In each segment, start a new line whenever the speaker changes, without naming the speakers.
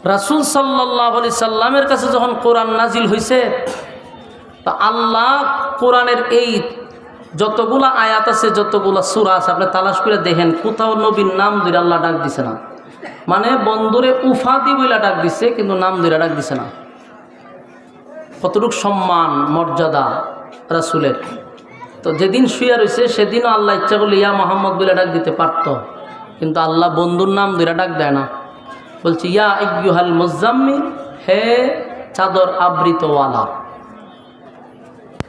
রাসূল সাল্লাল্লাহু আলাইহি সাল্লামের কাছে যখন কোরআন নাজিল হয়েছে, তা আল্লাহ কোরআনের এই যতগুলা আয়াত আছে, যতগুলা সূরা আছে, আপনি তালাশ করে দেখেন কোথাও নবীর নাম ধরে আল্লাহ ডাক দিছে না। মানে বন্ধুরে উফাদি বইলা ডাক দিছে, কিন্তু নাম ধরে ডাক দিছে না। কতটুক সম্মান মর্যাদা রাসূলের। তো যেদিন শুয়ে রয়েছে সেদিনও আল্লাহ ইচ্ছা করলে ইয়া মোহাম্মদ বলে ডাক দিতে পারত, কিন্তু আল্লাহ বন্ধুর নাম ধরে ডাক দেয় না। বলছি ইয়া আইয়ুহাল মুজাম্মিল, হে চাদর আবৃতওয়ালা,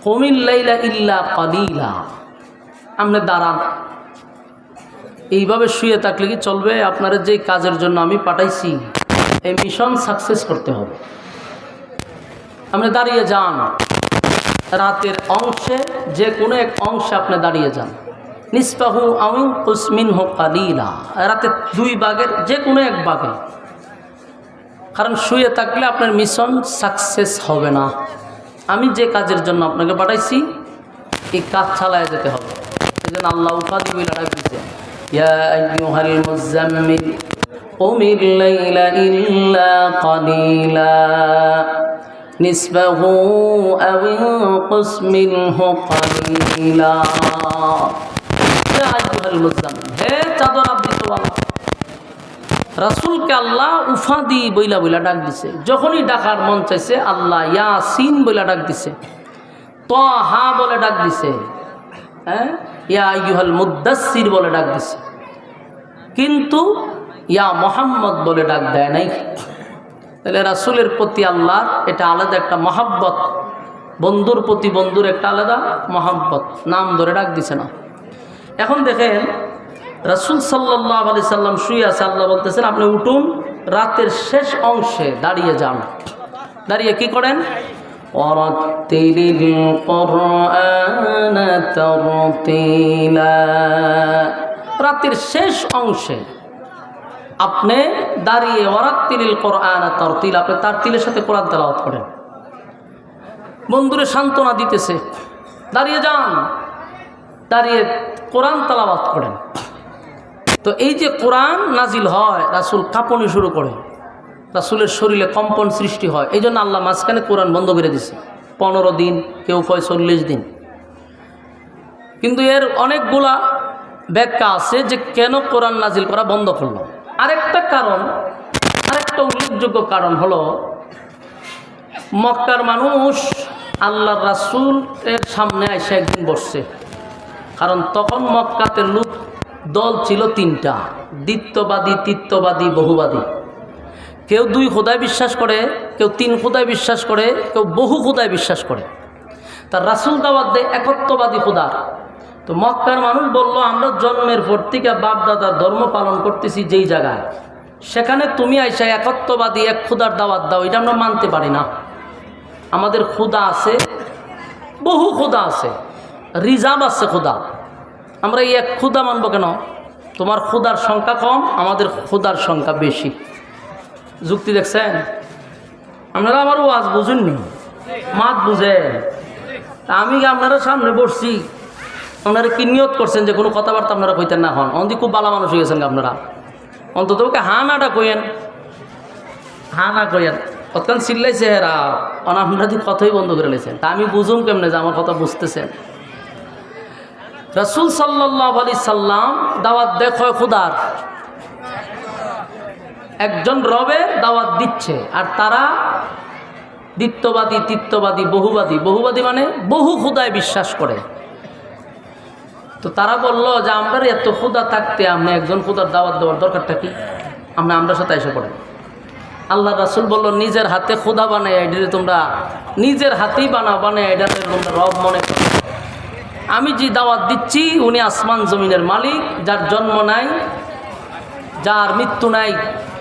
কুমিল লাইলা ইল্লা কালিলা, আপনি দাঁড়ান। এইভাবে শুয়ে থাকলে কি চলবে? আপনারা যে কাজের জন্য আমি পাঠাইছি এই মিশন সাকসেস করতে হবে। আপনি দাঁড়িয়ে যান, রাতের অংশে যে কোনো এক অংশে আপনি দাঁড়িয়ে যান। নিসফাহু আও ইনকুস মিনহু কালিলা, রাতের 2 ভাগের যে কোনো এক ভাগে। কারণ শুয়ে থাকলে আপনার মিশন সাকসেস হবে না। আমি যে কাজের জন্য আপনাকে পাঠাইছি এই কাজ চালায় যেতে হবে। এজন্য আল্লাহ উফাদি বলে ডাক দিয়েছে, ইয়া আইয়ুহাল মুজাম্মিল কুমিল লাইলা ইল্লা কালিলা নিসফাহু আও ইনকুস মিনহু কালিলা। ইয়া আইয়ুহাল মুজাম্মিল, হে চাদর আবৃতওয়ালা। রাসূলকে আল্লাহ উফাদি বইলা বইলা ডাক দিছে। যখনই ডাকার মন চাইছে আল্লাহ ইয়াসিন বইলা ডাক দিছে, তাহা বলে ডাক দিছে, হ্যাঁ, ইয়া আইয়ুহাল মুদ্দাসসির বলে ডাক দিছে, কিন্তু ইয়া মোহাম্মদ বলে ডাক দেয় নাই। তাহলে রাসূলের প্রতি আল্লাহ এটা আলাদা একটা মহাব্বত, বন্ধুর প্রতি বন্ধুর একটা আলাদা মহাব্বত, নাম ধরে ডাক দিছে না। এখন দেখেন রাসূল সাল্লাল্লাহু আলাইহি সাল্লাম শুয়ে আছে, আল্লাহ বলতেছেন আপনি উঠুন, রাতের শেষ অংশে দাঁড়িয়ে যান। দাঁড়িয়ে কি করেন? ওয়ারাত্তিলিল কুরআনা তারতিলা, রাতের শেষ অংশে আপনি দাঁড়িয়ে ওয়ারাত্তিলিল কুরআনা তারতিলা, আপনি তারতিলের সাথে কোরআন তেলাওয়াত করেন। বন্ধুরে সান্ত্বনা দিতেছে, দাঁড়িয়ে যান, দাঁড়িয়ে কোরআন তেলাওয়াত করেন। তো এই যে কোরআন নাজিল হয়, রাসূল কাঁপনি শুরু করে, রাসূলের শরীরে কম্পন সৃষ্টি হয়। এই জন্য আল্লাহ মাঝখানে কোরআন বন্ধ করে দিছে 15 দিন, কেউ কয় 40 দিন। কিন্তু এর অনেকগুলা ব্যাখ্যা আছে যে কেন কোরআন নাজিল করা বন্ধ করলো। আরেকটা কারণ, আরেকটা উল্লেখযোগ্য কারণ হলো মক্কার মানুষ আল্লাহর রাসূলের সামনে এসে একদিন বসছে। কারণ তখন মক্কাতে লোক দল ছিল 3টা, দ্বিত্ববাদী, তৃতীয়বাদী, বহুবাদী। কেউ 2 খোদায় বিশ্বাস করে, কেউ 3 খোদায় বিশ্বাস করে, কেউ বহু খোদায় বিশ্বাস করে। তার রাসূল দাওয়াত দেয় একত্ববাদী খোদা। তো মক্কার মানুষ বলল আমরা জন্মের পর থেকে বাপ দাদার ধর্ম পালন করতেছি যেই জায়গায়, সেখানে তুমি আইসা একত্ববাদী এক খোদার দাওয়াত দাও, এটা আমরা মানতে পারি না। আমাদের খোদা আছে, বহু খোদা আছে, রিজার্ভ আছে খোদা, আমরা এই এক খোদা মানবো কেন? তোমার খোদার সংখ্যা কম, আমাদের খোদার সংখ্যা বেশি। যুক্তি দেখছেন? আপনারা আমার ওয়াজ বুঝেননি, মাত বুঝেন। আমি আপনারা সামনে বসছি, আপনারা কি নিয়ত করছেন যে কোনো কথাবার্তা আপনারা কইতেন না? হন অন্দি খুব ভালো মানুষ হয়ে গেছেন আপনারা, অন্তত ওকে হা নাটা কইেন, হা না কইেন। কতক্ষণ চিল্লাইছে হেরা, আপনারা যদি কথাই বন্ধ করে লেছেন, তা আমি বুঝুম কেমনে যে আমার কথা বুঝতেছেন? রাসূল সাল্লাল্লাহু আলাইহি সাল্লাম দাওয়াত দেখো খোদার, একজন রবের দাওয়াত দিচ্ছে, আর তারা দ্বিত্ববাদী, তৃতীয়বাদী, বহুবাদী। বহুবাদী মানে বহু খোদায় বিশ্বাস করে। তো তারা বলল যে আমরা এত খোদা থাকতে আপনি একজন খোদার দাওয়াত দেওয়ার দরকারটা কি? আমরা সাথে এসে পড়েন। আল্লাহ রাসূল বলল নিজের হাতে খোদা বানায় এটারে তোমরা নিজের হাতেই বানায় এটারে তোমরা রব মনে করো। আমি যে দাওয়াত দিচ্ছি উনি আসমান জমিনের মালিক, যার জন্ম নাই, যার মৃত্যু নাই,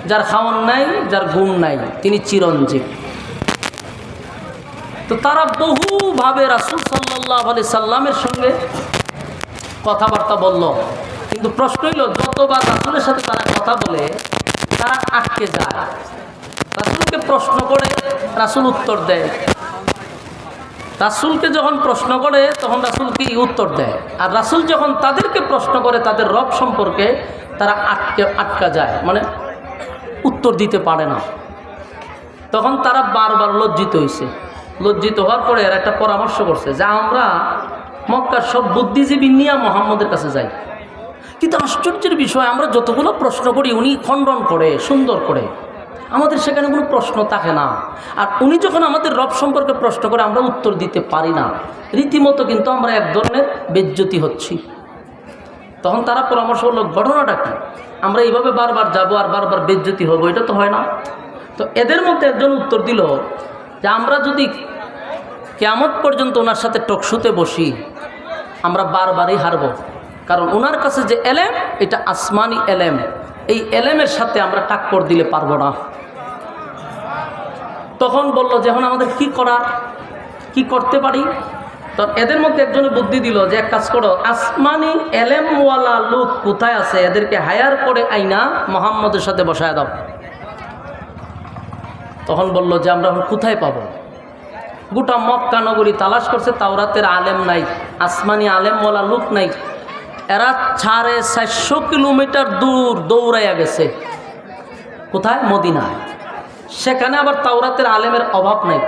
যার খাওয়ান নাই, যার ঘুম নাই, তিনি চিরঞ্জীব। তো তারা বহুভাবে রাসূল সাল্লাল্লাহু আলাইহি সাল্লামের সঙ্গে কথাবার্তা বলল, কিন্তু প্রশ্ন হইল যতবার রাসূলের সাথে তারা কথা বলে তারা আটকে যায়। রাসূলকে প্রশ্ন করে রাসূল উত্তর দেয়, রাসূলকে যখন প্রশ্ন করে তখন রাসূল কি উত্তর দেয়, আর রাসূল যখন তাদেরকে প্রশ্ন করে তাদের রব সম্পর্কে, তারা আটকা যায়, মানে উত্তর দিতে পারে না। তখন তারা বারবার লজ্জিত হয়েছে। লজ্জিত হওয়ার পরে এরা একটা পরামর্শ করছে যে আমরা মক্কার সব বুদ্ধিজীবী নিয়ে মোহাম্মদের কাছে যাই। কিন্তু আশ্চর্যের বিষয়, আমরা যতগুলো প্রশ্ন করি উনি খণ্ডন করে, সুন্দর করে, আমাদের সেখানে কোনো প্রশ্ন থাকে না। আর উনি যখন আমাদের রব সম্পর্কে প্রশ্ন করে আমরা উত্তর দিতে পারি না, রীতিমতো কিন্তু আমরা এক ধরনের বেজ্জতি হচ্ছি। তখন তারা পরামর্শ হলো, ঘটনাটা কি? আমরা এইভাবে বারবার যাব আর বারবার বেজ্জতি হবো, এটা তো হয় না। তো এদের মধ্যে একজন উত্তর দিল যে আমরা যদি কিয়ামত পর্যন্ত ওনার সাথে টকশুতে বসি আমরা বারবারই হারব, কারণ ওনার কাছে যে এলেম এটা আসমানি এলেম, এই এলেমের সাথে আমরা টাক্কর দিলে পারবো না। তখন বলল যে এখন আমাদের কি করার, কি করতে পারি? তো এদের মধ্যে একজনে বুদ্ধি দিল যে এক কাজ করো, আসমানি এলেমওয়ালা লোক কোথায় আছে এদেরকে হায়ার করে আইনা মোহাম্মদের সাথে বসায় দাও। তখন বলল যে আমরা এখন কোথায় পাবো? গোটা মক্কা নগরী তালাশ করছে, তাওরাতের আলেম নাই, আসমানি আলেমওয়ালা লোক নাই। এরা 450 কিলোমিটার দূর দৌড়াইয়া গেছে। কোথায়? মদিনায়। সেখানে আবার তাওরাতের আলেমের অভাব নাই।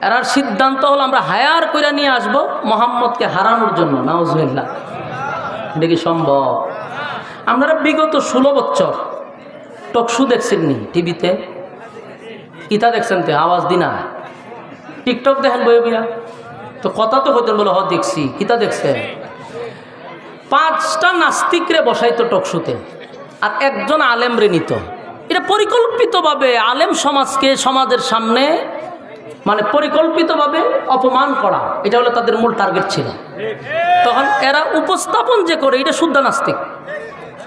এরা সিদ্ধান্ত হলো আমরা হায়ার করে নিয়ে আসবো মোহাম্মদকে হারানোর জন্য। নাউজুবিল্লাহ, এটা কি সম্ভব? আপনারা বিগত 16 বছর টকশো দেখছেননি টিভিতে? কিতা দেখছেন? তো আওয়াজ দিনা টিকটক দেখেন বই বিয়া, তো কথা তো হইতেন বলে দেখছি। কিতা দেখছেন? 5টা নাস্তিকরে বসাইতো টকশোতে আর একজন আলেমরে নিত। এটা পরিকল্পিতভাবে আলেম সমাজকে সমাজের সামনে মানে পরিকল্পিতভাবে অপমান করা, এটা হলো তাদের মূল টার্গেট ছিল। তখন এরা উপস্থাপন যে করে এটা শুদ্ধ নাস্তিক।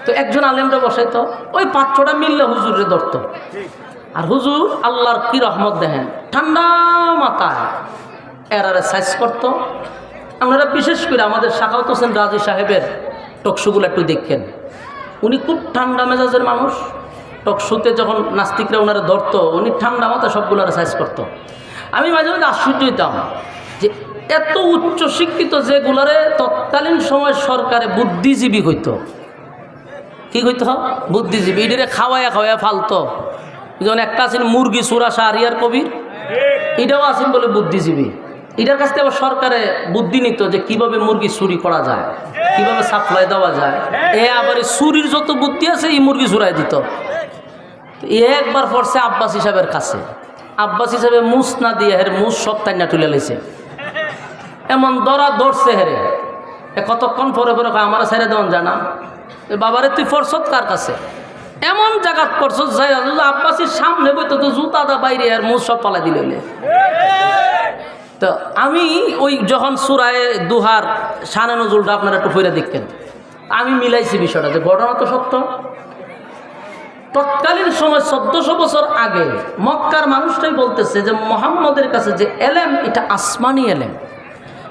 তো একজন আলেমরে বসাইতো, ওই 5-6টা মিললে হুজুরে ধরত। আর হুজুর আল্লাহর কি রহমত দেখেন, ঠান্ডা মাথায় এরারে সাইজ করত। আপনারা বিশেষ করে আমাদের শাখাওয়াত হোসেন রাজি সাহেবের টকশোগুলো একটু দেখেন, উনি খুব ঠান্ডা মেজাজের মানুষ। টকশোতে যখন নাস্তিকরা ওনারা ধরতো, উনি ঠান্ডা মাথায় সবগুলোরে সাইজ করত। আমি মাঝে মাঝে আশ্চর্য হইতাম যে এত উচ্চ শিক্ষিত যেগুলারে তৎকালীন সময় সরকারে বুদ্ধিজীবী হইতো। কি হইতো? বুদ্ধিজীবী। এটারে খাওয়াইয়া খাওয়াইয়া ফালতো। যেমন একটা আছেন মুরগি সুরা শাহরিয়ার কবির, এটাও আছেন বলে বুদ্ধিজীবী। এটার কাছ থেকে আবার সরকারে বুদ্ধি নিত যে কিভাবে মুরগি চুরি করা যায়, কিভাবে সাপ্লাই দেওয়া যায়। আবার এই চুরির যত বুদ্ধি আছে এই মুরগি চুরাই দিত। একবার পড়ছে আব্বাস হিসাবের কাছে, আব্বাস হিসাবে মুস না দিয়ে হের মুস সব টাইনা তুলে লাইছে। এমন ধরছে হেরে, কতক্ষণ পরে পরে আমার ছেড়ে দেওয়ান জানা, বাবারে তুই ফরসত কার কাছে? এমন জায়গা ফরসত যাই আব্বাসির সামনে বইতো তো জুতা দা বাইরে আর মুস সব পালাই দিলে। তো আমি ওই যখন সূরায়ে দুহার শানে নজুলটা আপনারা একটু পড়ে দেখতেন, আমি মিলাইছি বিষয়টা যে ঘটনা তো সত্য। তৎকালীন সময় 1400 বছর আগে মক্কার মানুষটাই বলতেছে যে মোহাম্মদের কাছে যে এলেম এটা আসমানি এলেম,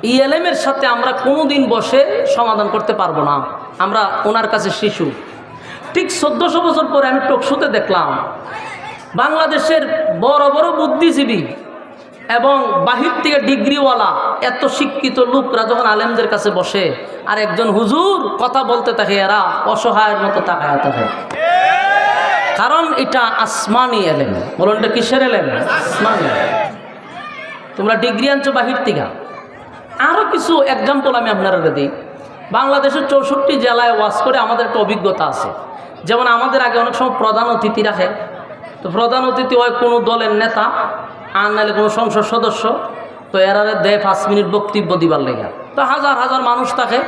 এই এলেমের সাথে আমরা কোনোদিন বসে সমাধান করতে পারবো না, আমরা ওনার কাছে শিশু। ঠিক 1400 বছর পরে আমি টকশোতে দেখলাম বাংলাদেশের বড় বড় বুদ্ধিজীবী এবং বাহির থেকে ডিগ্রিওয়ালা এত শিক্ষিত লোকরা যখন আলেমদের কাছে বসে আর একজন হুজুর কথা বলতে থাকে, এরা অসহায়ের মতো তাকায় থাকে। কারণ এটা আসমানি এলেম। বলুন এটা কিসের এলেম? আসমানি। তোমরা ডিগ্রি আনছো বাহির থেকে। আরও কিছু এক্সাম্পল আমি আপনারা দিই। বাংলাদেশের 64 জেলায় ওয়াজ করে আমাদের একটা অভিজ্ঞতা আছে। যেমন আমাদের আগে অনেক সময় প্রধান অতিথি রাখে, তো প্রধান অতিথি হয় কোনো দলের নেতা আর নাহলে কোনো সংসদ সদস্য। তো এরারে দেয় 5 মিনিট বক্তব্য দিবার লেগে। তো হাজার হাজার মানুষ থাকে,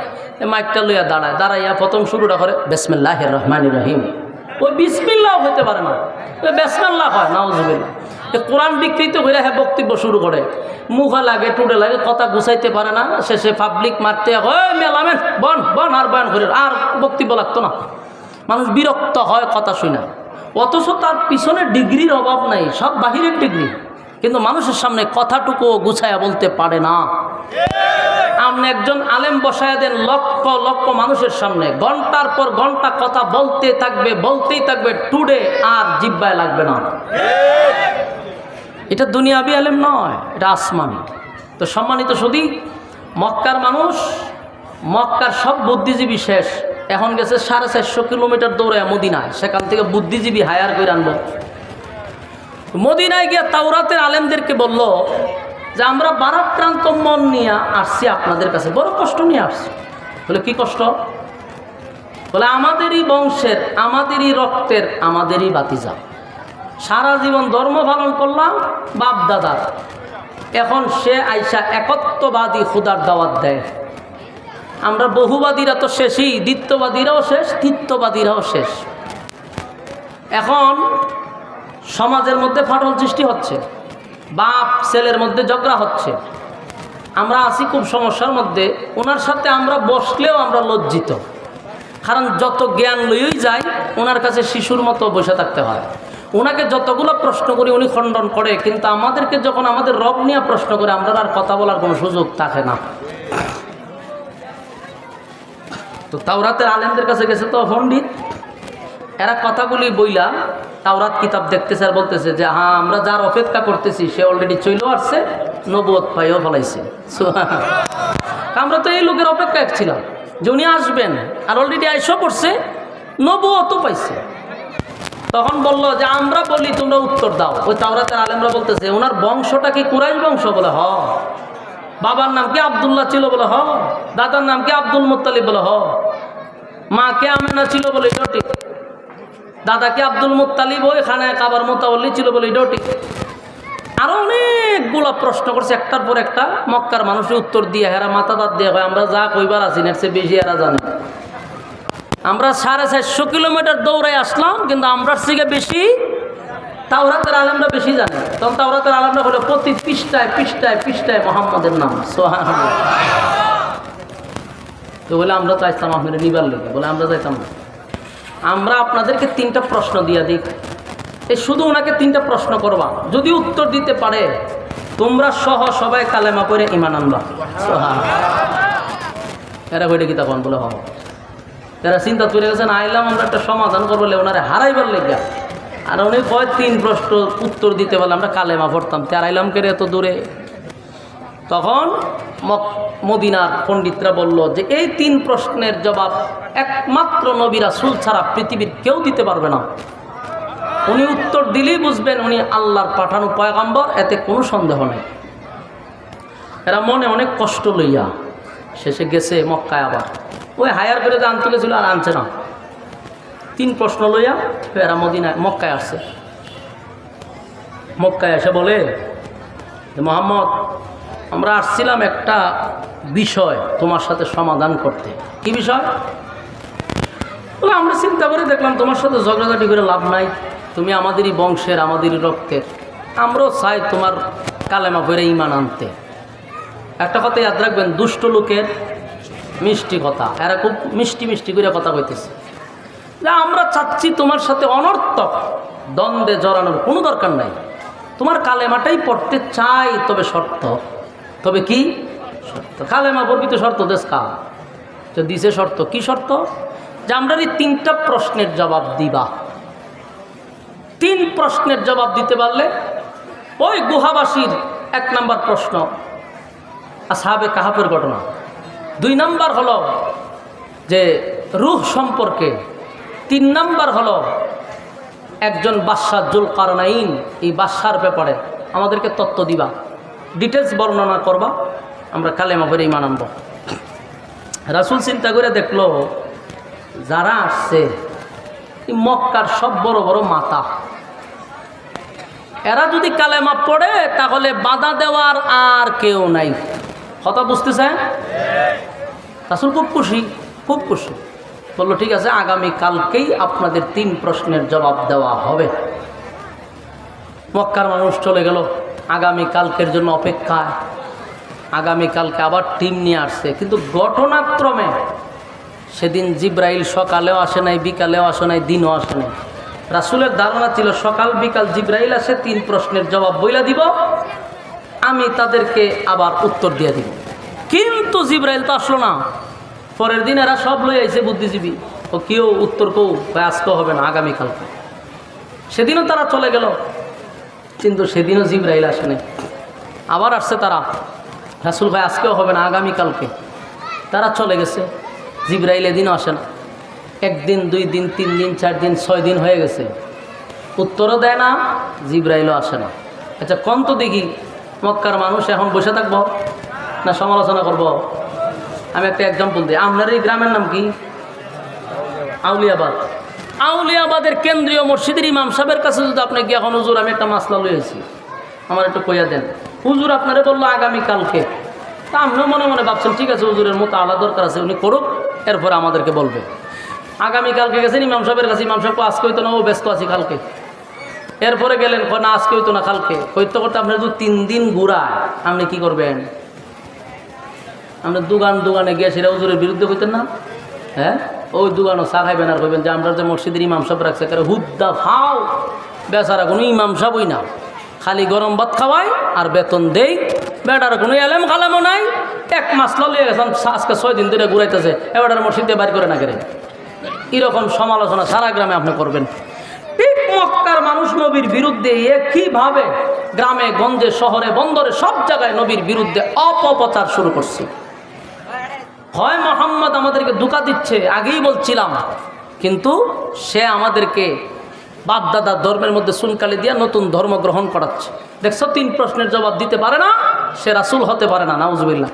মাইকটা লইয়া দাঁড়াইয়া প্রথম শুরুটা করে বিসমিল্লাহির রহমানির রহিম। ওই বিসমিল্লাহ হইতে পারে না, ওই বিসমিল্লাহ হয় নাউজুবিল্লাহ। কোরআন বিকৃত করে বক্তব্য শুরু করে, মুখা লাগে টুটে লাগে, কথা গুছাইতে পারে না। শেষে পাবলিক মারতে হয় মেলামেন বন বন আর বয়ান করে, আর বক্তব্য লাগতো না। মানুষ বিরক্ত হয় কথা শুনে। অথচ তার পিছনে ডিগ্রির অভাব নাই, সব বাহিরের ডিগ্রি, কিন্তু মানুষের সামনে কথাটুকু গুছাইয়া বলতে পারে না। আপনি একজন আলেম বসায় দেন লক্ষ লক্ষ মানুষের সামনে, ঘন্টার পর ঘন্টা কথা বলতেই থাকবে, টুডে আর জিব্বায় লাগবে না। এটা দুনিয়াবি আলেম নয়, এটা আসমানি। তো সম্মানিত শুধু মক্কার মানুষ, মক্কার সব বুদ্ধিজীবী শেষ, এখন গেছে 450 কিলোমিটার দৌড়ে মদিনায়, সেখান থেকে বুদ্ধিজীবী হায়ার করে আনবো। মদিনায় গিয়ে তাওরাতের আলেমদেরকে বলল যে আমরা ভারাক্রান্ত মন নিয়ে আসছি আপনাদের কাছে, বড় কষ্ট নিয়ে আসছি। বলে কি কষ্ট? বলে আমাদেরই বংশের, আমাদেরই রক্তের, আমাদেরই বাতিজা, সারা জীবন ধর্ম পালন করলাম বাপ দাদার, এখন সে আইসা একত্ববাদী খুদার দাওয়াত দেয়। আমরা বহুবাদীরা তো শেষই, দ্বিত্ববাদীরাও শেষ, তৃত্ববাদীরাও শেষ। এখন সমাজের মধ্যে ফাটল সৃষ্টি হচ্ছে, বাপ ছেলের মধ্যে ঝগড়া হচ্ছে, আমরা আছি খুব সমস্যার মধ্যে। ওনার সাথে আমরা বসলেও আমরা লজ্জিত, কারণ যত জ্ঞান লইই যায় ওনার কাছে শিশুর মতো বসে থাকতে হয়। ওনাকে যতগুলো প্রশ্ন করি উনি খণ্ডন করে, কিন্তু আমাদেরকে যখন আমাদের রব নিয়ে প্রশ্ন করে আমরা আর কথা বলার কোনো সুযোগ থাকে না। তো তাওরাতের আলেমদের কাছে গেছে তো পণ্ডিত, এরা কথাগুলি বইলা তাওরাত কিতাব দেখতেছে আর বলতেছে যে হ্যাঁ আমরা যার অপেক্ষা করতেছি সে অলরেডি চলেও আসছে, নবুয়ত পাইও ফলাইছে। আমরা তো এই লোকের অপেক্ষায় ছিলাম যে উনি আসবেন, আর অলরেডি আইসও পড়ছে, নবুয়তও পাইছে। তখন বলল যে আমরা বলি তোমরা উত্তর দাও। ওই তাওরাতের আলেমরা বলতেছে ওনার বংশটা কি কুরাইশ বংশ? বলে হ। বাবার নাম কি আব্দুল্লাহ ছিল? বলে হ। দাদার নাম কি আব্দুল মুত্তালিব? বলে হ। মা কে আমেনা ছিল? বলে এটাও ঠিক। দাদা কে আব্দুল মুত্তালিব ওই খানায় কাবার মোতাবল্লি ছিল? বলে এটাও ঠিক। আরো অনেকগুলো প্রশ্ন করছে, একটার পর একটা। মক্কার মানুষের উত্তর দিয়ে হেরা মাথা দাঁত দিয়ে হয় আমরা যা কইবার আছি না সে বেশি এরা জানে। আমরা 450 কিলোমিটার দৌড়াই আসলাম, কিন্তু আমরা থেকে বেশি তাওরাতের আলেমরা বেশি জানে। তখন তাওরাতের আলেমরা বলে প্রতি পৃষ্ঠায় পৃষ্ঠায় পৃষ্ঠায় মোহাম্মদের নাম। সুবহানাল্লাহ। তো বলে আমরা চাইতাম আপনাদের নিবার লেগে। বলে আমরা চাইতাম না, আমরা আপনাদেরকে 3টা প্রশ্ন দিয়া দিই, এই শুধু ওনাকে 3টা প্রশ্ন করবা, যদি উত্তর দিতে পারে তোমরা সহ সবাই কালেমা পড়ে ঈমান আনবা। এরা বইটা কি তখন বলে হব। এরা চিন্তা করে গেছেন আইলাম আমরা একটা সমাধান করবো, ওনারে হারাইবার লেগে। আর উনি কয় 3 প্রশ্ন উত্তর দিতে পারলে আমরা কালেমা পড়তাম, হারাইলাম কে এত দূরে। তখন মদিনার পণ্ডিতরা বলল যে এই 3 প্রশ্নের জবাব একমাত্র নবী রাসূল ছাড়া পৃথিবীর কেউ দিতে পারবে না। উনি উত্তর দিলেই বুঝবেন উনি আল্লাহর পাঠানো পয়গম্বর, এতে কোনো সন্দেহ নেই। এরা মনে অনেক কষ্ট লইয়া শেষে গেছে মক্কায়। আবার ওই হায়ার করে যে আনতে গেছিল আর আনছে না। 3 প্রশ্ন লইয়া এরা মদিনায় মক্কায় আসছে। মক্কায় এসে বলে যে মুহাম্মদ, আমরা আসছিলাম একটা বিষয় তোমার সাথে সমাধান করতে। কি বিষয়? বলে আমরা চিন্তা করে দেখলাম তোমার সাথে ঝগড়াঝাটি করে লাভ নাই, তুমি আমাদেরই বংশের, আমাদেরই রক্তের, আমরাও চাই তোমার কালেমা পড়ে ঈমান আনতে। একটা কথা ইয়াদ রাখবেন, দুষ্ট লোকের মিষ্টি কথা। এরা খুব মিষ্টি মিষ্টি করে কথা কইতেছে যে আমরা চাচ্ছি তোমার সাথে অনর্থক দ্বন্দ্বে জড়ানোর কোনো দরকার নাই, তোমার কালেমাটাই পড়তে চাই, তবে শর্ত। তবে কি শর্ত? কালেমা পড়বি তো শর্ত দেশ কা তো দিছে শর্ত। কি শর্ত? যে আমরা এই 3টা প্রশ্নের জবাব দিবা। 3 প্রশ্নের জবাব দিতে পারলে ওই গুহাবাসীর 1 নাম্বার প্রশ্ন আসহাবে কাহাফের ঘটনা, 2 নাম্বার হলো যে রূহ সম্পর্কে, 3 নাম্বার হলো একজন বাদশা জুলকারনাইন, এই বাদশার ব্যাপারে আমাদেরকে তথ্য দিবা, ডিটেলস বর্ণনা করবা, আমরা কালেমা পড়ে ঈমান আনব। রাসূল চিন্তা করে দেখলো যারা আসছে মক্কার সব বড় বড় মাতা, এরা যদি কালেমা পড়ে তাহলে বাধা দেওয়ার আর কেউ নাই। কথা বুঝতেছে? রাসূল খুব খুশি, খুব খুশি। বললো ঠিক আছে, আগামীকালকেই আপনাদের 3 প্রশ্নের জবাব দেওয়া হবে। মক্কার মানুষ চলে গেল আগামীকালকের জন্য অপেক্ষায়। আগামীকালকে আবার টিম নিয়ে আসছে, কিন্তু ঘটনাক্রমে সেদিন জিব্রাইল সকালেও আসে নাই, বিকালেও আসে নাই, দিনও আসে নাই। রাসূলের ধারণা ছিল সকাল বিকাল জিব্রাইল আসে, 3 প্রশ্নের জবাব বইলা দিব, আমি তাদেরকে আবার উত্তর দিয়ে দিব। কিন্তু জিব্রাইল তো আসলো না। পরের দিন এরা সব লই আইছে বুদ্ধিজীবী, ও কেউ উত্তর কেউ আজকেও হবে না, আগামীকালকে। সেদিনও তারা চলে গেল, কিন্তু সেদিনও জিব্রাইল আসে নাই। আবার আসছে তারা, রাসূল ভাই আজকেও হবে না, আগামীকালকে। তারা চলে গেছে, জিব্রাইল এদিনও আসে না। 1 দিন 2 দিন 3 দিন 4 দিন 6 দিন হয়ে গেছে, উত্তরও দেয় না, জিব্রাইলও আসে না। আচ্ছা কোন তো দেখি মক্কার মানুষ এখন বসে থাকবো না সমালোচনা করব? আমি একটা এক্সাম্পল দিই। আপনার এই গ্রামের নাম কি? আউলিয়াবাদ। আউলিয়াবাদের কেন্দ্রীয় মসজিদের ইমাম সাহেবের কাছে যদি আপনি গিয়ে এখন হুজুর আমি একটা মাসলা লইয়েছি, আমার একটু কইয়া দেন, হুজুর আপনারে বললো আগামীকালকে, তা আপনিও মনে মনে ভাবছেন ঠিক আছে হুজুরের মতো আলাদা দরকার আছে, উনি করুক, এরপরে আমাদেরকে বলবে। আগামীকালকে গেছেন ইমাম সাহেবের কাছে, ইমাম সাহেব আজকে হইতো না, ও ব্যস্ত আছি কালকে। এরপরে গেলেন না আজকে হইতো না কালকে, হইতে করতে আপনার যদি 3 দিন ঘুরায় আপনি কি করবেন? আপনি দোকানে গিয়ে সেটা হুজুরের বিরুদ্ধে কইতেন না? হ্যাঁ, ওই দোকানও চা খাইবেন আর কইবেন যে আমরা যে মসজিদের ইমাম সাহেব রাখছে হুদ্দা ফাও, বেচারা কোনো ইমাম সাহেবই না, খালি গরম ভাত খাওয়াই আর বেতন দেই, বেটার কোনো এলেম খালামও নাই। 1 মাসলা লিয়ে গেছেন, আজকে 6 দিন ধরে ঘুরাইতেছে, এবার মসজিদে বাইর করে না কেন? এরকম সমালোচনা সারা গ্রামে আপনি করবেন। ঠিক মক্কার মানুষ নবীর বিরুদ্ধে একইভাবে গ্রামে গঞ্জে শহরে বন্দরে সব জায়গায় নবীর বিরুদ্ধে অপপ্রচার শুরু করছে। হয় মোহাম্মদ আমাদেরকে ধোঁকা দিচ্ছে, আগেই বলছিলাম, কিন্তু সে আমাদেরকে বাপদাদার ধর্মের মধ্যে সুনকালি দিয়া নতুন ধর্ম গ্রহণ করাচ্ছে। দেখছো 3 প্রশ্নের জবাব দিতে পারে না, সে রাসূল হতে পারে না। নাউজুবিল্লাহ।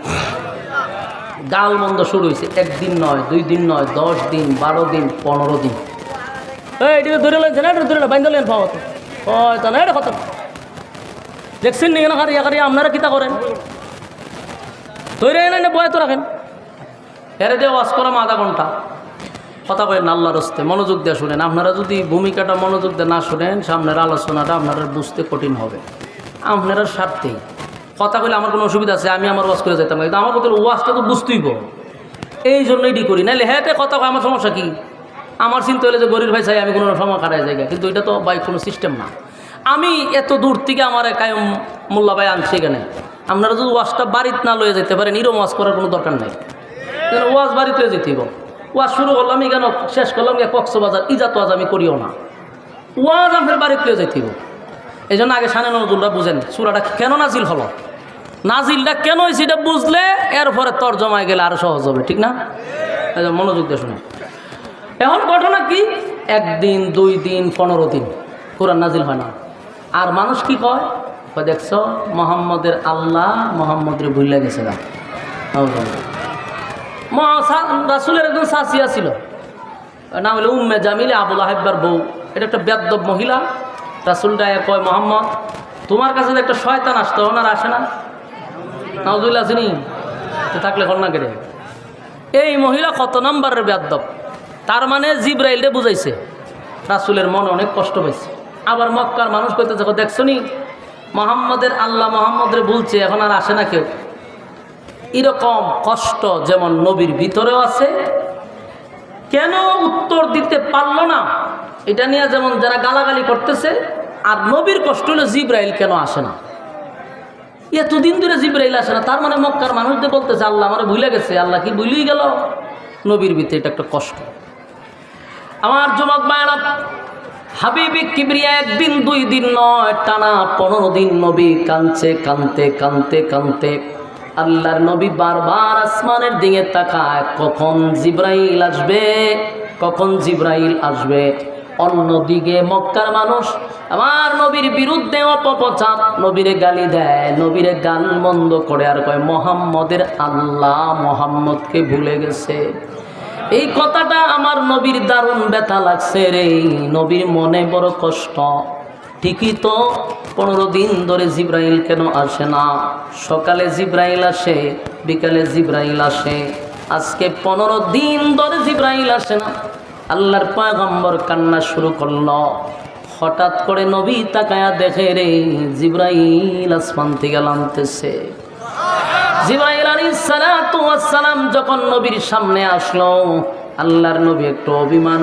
গাল মন্দ শুরু হয়েছে, 1 দিন নয়, 2 দিন নয়, 10 দিন, 12 দিন, 15 দিন। এইটা ধরে লাগছে না, এটা ধরে বাইন্দলেন পাওয়া তো হয়তো না, এটা কথা দেখছেন নি কেন? কারিয়া আপনারা কিতা করেন? তৈরি এনে বয় তো রাখেন, এরে দিয়ে ওয়াজ করাম আধা ঘন্টা, কথা কয়েন আল্লাহর হস্তে, মনোযোগ দিয়ে শুনেন। আপনারা যদি ভূমিকাটা মনোযোগ দিয়ে না শুনেন, সামনের আলোচনাটা আপনারা বুঝতে কঠিন হবে। আপনারা স্বার্থেই কথা বলে আমার কোনো অসুবিধা আছে, আমি আমার ওয়াজ করে যেতাম, কিন্তু আমার কথা ওয়াজটা তো বুঝতেইব, এই জন্যই ডি করি। নাহলে হ্যাঁ কথা কয়, আমার সমস্যা কি? আমার চিন্তা হলে যে গরিব ভাই চাই আমি কোনো সময় কাটায় জায়গা, কিন্তু এটা তো ভাই কোনো সিস্টেম না। আমি এত দূর থেকে আমার কায়ম মোল্লা ভাই আনছি এখানে, আপনারা যদি ওয়াজটা বাড়িতে না লয়ে যেতে পারেন, এরকম ওয়াজ করার কোনো দরকার নেই। ওয়াজ বাড়িতে যেতে হইব। ওয়াজ শুরু করলাম কেন, শেষ করলাম কক্সবাজার, ইজাত ওয়াজ আমি করিও না, ওয়াজ আপনার বাড়িতে যেতে হইব। এই জন্য আগে শানে নজরুলরা বুঝেন সূরাটা কেন নাজিল হলো, নাজিলটা কেন হয়েছে এটা বুঝলে এরপরে তরজমায় গেলে আরো সহজ হবে, ঠিক না? মনোযোগ দিয়ে শুনে। এখন ঘটনা কি, 1 দিন 2 দিন 15 দিন কোরআন নাজিল হয় না। আর মানুষ কি কয়, দেখছো মোহাম্মদের আল্লাহ মোহাম্মদের ভুলে গেছে না। রাসূলের একজন সাসিয়া ছিল, নাম হলো উম্মে জামিলে, আবুল আহেব্বার বউ। এটা একটা বেয়াদব মহিলা। রাসূলটা কয় মোহাম্মদ তোমার কাছে একটা শয়তান আসতো, ওনার আসে না? নাউজুবিল্লাহ আসেনি তো থাকলে ঘটনা কেটে। এই মহিলা কত নম্বরের বেয়াদব, তার মানে জিব্রাইলরে বুঝাইছে। রাসূলের মনে অনেক কষ্ট পাইছে। আবার মক্কার মানুষ কইতেছে দেখছো নি মোহাম্মদের আল্লাহ মোহাম্মদরে বলছে, এখন আর আসে না কেউ। এরকম কষ্ট যেমন নবীর ভিতরেও আছে, কেন উত্তর দিতে পারলো না এটা নিয়ে যেমন যারা গালাগালি করতেছে, আর নবীর কষ্ট হলো জিব্রাইল কেন আসে না, এতদিন ধরে জিব্রাইল আসে না। তার মানে মক্কার মানুষদের বলতেছে আল্লাহ আমার ভুলে গেছে। আল্লাহ কি ভুলেই গেল? নবীর ভিতরে এটা একটা কষ্ট। আমার যুবক ভাইরা, হাবিবি কিবরিয়া 1 দিন 2 দিন নয়, টানা 15 দিন নবী কাঁদছে, কাঁদতে কাঁদতে কাঁদতে আল্লাহর নবী বারবার আসমানের দিকে তাকায়, কখন জিব্রাইল আসবে, কখন জিব্রাইল আসবে। অন্যদিকে মক্কার মানুষ আমার নবীর বিরুদ্ধে অপপ্রচার, নবীরে গালি দেয়, নবীরে গান মন্দ করে, আর কয় মোহাম্মদের আল্লাহ মোহাম্মদকে ভুলে গেছে। এই কথাটা আমার নবীর দারুণ ব্যথা লাগছে রে, নবীর মনে বড় কষ্ট। ঠিকই তো 15 দিন ধরে জিব্রাইল কেন আসে না? সকালে জিব্রাইল আসে, বিকালে জিব্রাইল আসে, আজকে 15 দিন ধরে জিব্রাইল আসে না। আল্লাহর পয়গম্বর কান্না শুরু করলো। হঠাৎ করে নবী তাকায়া দেখে রে জিব্রাইল আসমান থেকে নামতেছে। জিব্রাইল আলাইহিস সালাতু ওয়াস সালাম যখন নবীর সামনে আসলো, আল্লাহর নবী একটু অভিমান।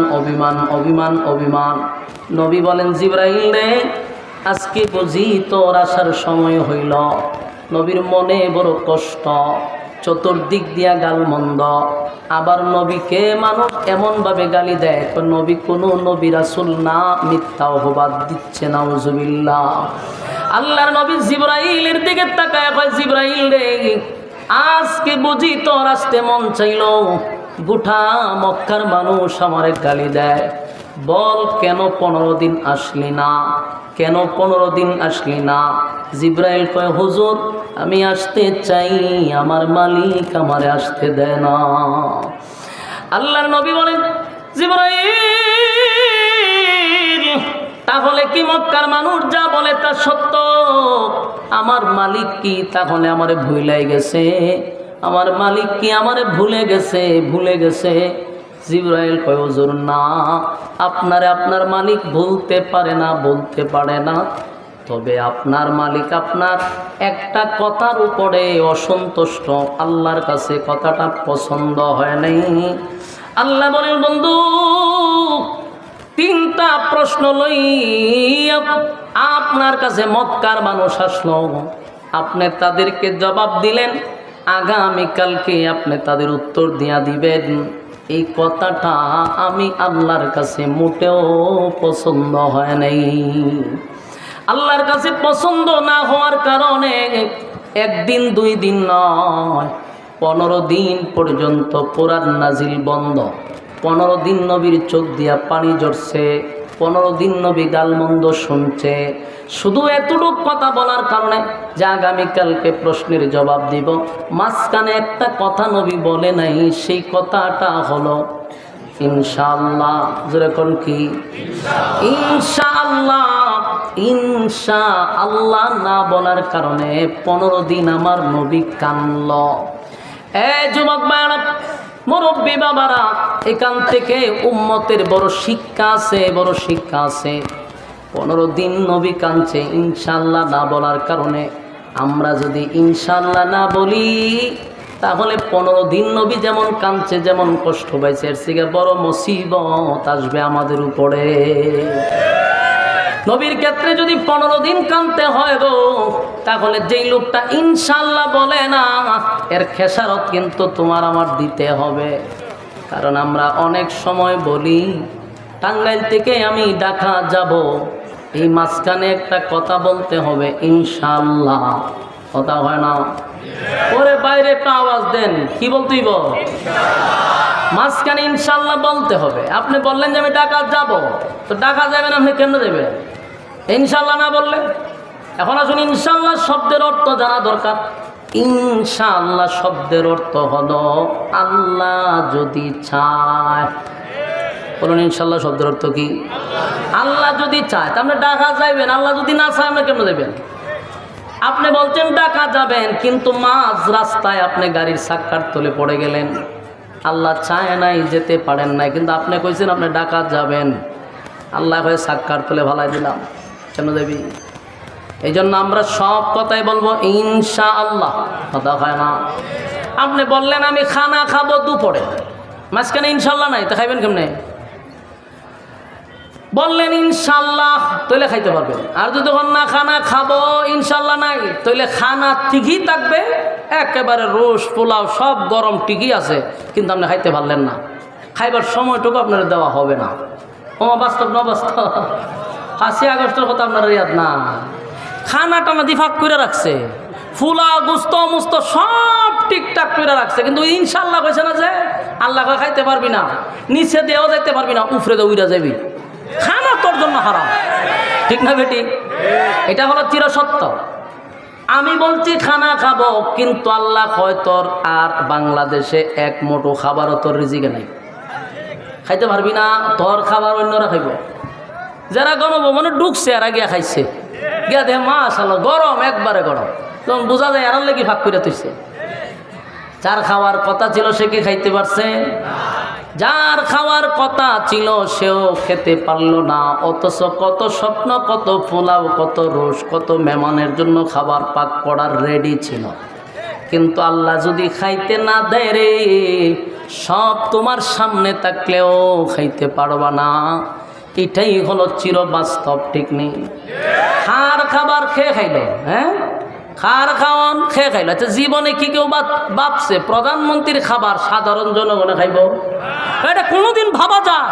নবী বলেন জিব্রাইল রে, আজকে বুঝি তোর আসার সময় হইল। নবীর মনে বড় কষ্ট, চতুর্দিক দিয়া গালমন্দ। আবার নবীকে মানুষ এমনভাবে গালি দেয়, নবী কোনো নবী রাসূল না, মিথ্যা অপবাদ দিচ্ছে। নাউজুবিল্লাহ। আল্লাহর নবী জিব্রাইলের দিকে তাকায় কয় জিব্রাইল রে, আজকে বুঝি তোর আসতে মন চাইল। গোটা মক্কার মানুষ আমারে গালি দেয়, বল কেন 15 দিন আসলি না, কেন 15 দিন আসলি না? জিব্রাইল কয় হুজুর আমি আসতে চাই, আমার মালিক আমারে আসতে দেয় না। আল্লাহর নবী বলেন জিব্রাইল তাহলে কি মক্কার মানুষ যা বলে তা সত্য? আমার মালিক কি তাহলে আমারে ভুলাই গেছে? আমার মালিক কি আমারে ভুলে গেছে? জিব্রাইল কয় হুজুর না, আপনারে আপনার মালিক ভুলতে পারে না, বলতে পারে না। তবে আপনার মালিক আপনার একটা কথার উপরে অসন্তুষ্ট, আল্লাহর কাছে কথাটা পছন্দ হয় নাই। আল্লাহ বলেন বন্ধু 3টা প্রশ্ন লইয়া আপনার কাছে মক্কার মানুষ আসলো, আপনি তাদেরকে জবাব দিলেন, আগামীকালকে আপনি তাদের উত্তর দিয়া দিবেন। এই কথাটা আমি আল্লাহর কাছে মোটেও পছন্দ হয় নাই। আল্লাহর কাছে পছন্দ না হওয়ার কারণে 1 দিন 2 দিন নয়, 15 দিন পর্যন্ত কোরআন নাজিল বন্ধ। 15 দিন নবীর চোখ দিয়া পানি ঝরছে, 15 দিন নবী গালমন্দ শুনছে, শুধু এতটুক কথা বলার কারণে যে আগামীকালকে প্রশ্নের জবাব দিব। মাঝখানে একটা কথা নবী বলে নাই, সেই কথাটা হলো ইনশাআল্লাহ। যেরকম কি ইনশাআল্লাহ, ইনশাআল্লাহ না বলার কারণে 15 দিন আমার নবী কানল। যুবক ভাইরা, মুরব্বী বাবারা, এখান থেকে উম্মতের বড় শিক্ষা আছে, বড় শিক্ষা আছে। 15 দিন নবী কাঁদছে ইনশাআল্লাহ না বলার কারণে। আমরা যদি ইনশাআল্লাহ না বলি তাহলে 15 দিন নবী যেমন কাঁদছে, যেমন কষ্ট পাইছে, এর থেকে বড় মুসিবত আসবে আমাদের উপরে। নবীর ক্ষেত্রে যদি 15 দিন কাঁদতে হয় গো, তাহলে যেই লোকটা ইনশাআল্লাহ বলে না, এর খেসারত কিন্তু তোমার আমার দিতে হবে। কারণ আমরা অনেক সময় বলি টাঙ্গাইল থেকে আমি ঢাকা যাব, এই মাঝখানে একটা কথা বলতে হবে ইনশাআল্লাহ, কথা হয় না? ওরে বাইরে একটা আওয়াজ দেন, কি বলতেই বল, মাঝখানে ইনশাআল্লাহ বলতে হবে। আপনি বললেন যে আমি ঢাকা যাব, তো ঢাকা যাবেন আপনি কেন দেবেন ইনশাআল্লাহ না বললে? এখন আসুন ইনশাআল্লাহ শব্দের অর্থ জানা দরকার। ইনশাআল্লাহ শব্দের অর্থ হলো আল্লাহ যদি চায়। বলুন ইনশাআল্লাহ শব্দের অর্থ কি? আল্লাহ যদি চায়। তা আপনি ঢাকা যাইবেন, আল্লাহ যদি না চায় আপনি কেন দেবেন? আপনি বলছেন ঢাকা যাবেন, কিন্তু মাঝ রাস্তায় আপনি গাড়ির চাক্কার তলে পড়ে গেলেন, আল্লাহ চায় নাই, যেতে পারেন নাই, কিন্তু আপনি কইছেন আপনি ঢাকা যাবেন, আল্লাহ হয়ে চাক্কার তলে ভালাই দিলাম, কেন দেবি? এই জন্য আমরা সব কথাই বলবো ইনশাআল্লাহ, কথা হয় না। আপনি বললেন আমি খানা খাবো দুপুরে, মাঝখানে ইনশাআল্লাহ নাই, তো খাইবেন কেমনে? বললেন ইনশাআল্লাহ, তৈলে খাইতে পারবেন। আর যদি না খানা খাবো ইনশাআল্লাহ নাই, তৈলে খানা ঠিকই থাকবে, একেবারে রোস পোলাও সব গরম ঠিকই আছে, কিন্তু আপনি খাইতে পারলেন না, খাইবার সময়টুকু আপনার দেওয়া হবে না। ও বাস্তব না বাস্তব? 5 আগস্টের কথা আপনার ইয়াদ না? খানা টানা দিফাক করে রাখছে, ফুলা গুস্ত মুস্ত সব ঠিকঠাক করে রাখছে, কিন্তু ইনশাআল্লাহ কইছে না যে আল্লাহ খাইতে পারবি না, নিচে দিয়েও যাইতে পারবি না, উফরে দিয়ে উইরা যাবি, খানা তোর জন্য হারাম, ঠিক না বেটি? এটা হলো চিরসত্য। আমি বলছি খানা খাবো, কিন্তু আল্লাহ কয় তোর আর বাংলাদেশে 1 মুঠো খাবারও তোর রিজিকে নাই, খাইতে পারবি না, তোর খাবার অন্যরা খাইব। যারা গণভবনে ঢুকছে এরা গিয়া খাইছে, গিয়া দেখে মাশাআল্লাহ গরম, একবারে গরম, তখন বোঝা যায় এরার লেগে ভাগ করে তুইছে। যার খাওয়ার কথা ছিল সে কি খাইতে পারছে? যার খাওয়ার কথা ছিল সেও খেতে পারল না, অথচ কত স্বপ্ন, কত পোলাও, কত রোস, কত মেহমানের জন্য খাবার পাক করার রেডি ছিল, কিন্তু আল্লাহ যদি খাইতে না দেয় রে, সব তোমার সামনে থাকলেও খাইতে পারবা না। এটাই হলো চিরবাস্তব, ঠিক নেই? খার খাবার খেয়ে খাইলো, হ্যাঁ খার খাওয়ান খেয়ে খাইলো। আচ্ছা জীবনে কি কেউ ভাবছে প্রধানমন্ত্রীর খাবার সাধারণ জনগণে খাইব? এটা কোনোদিন ভাবা যায়?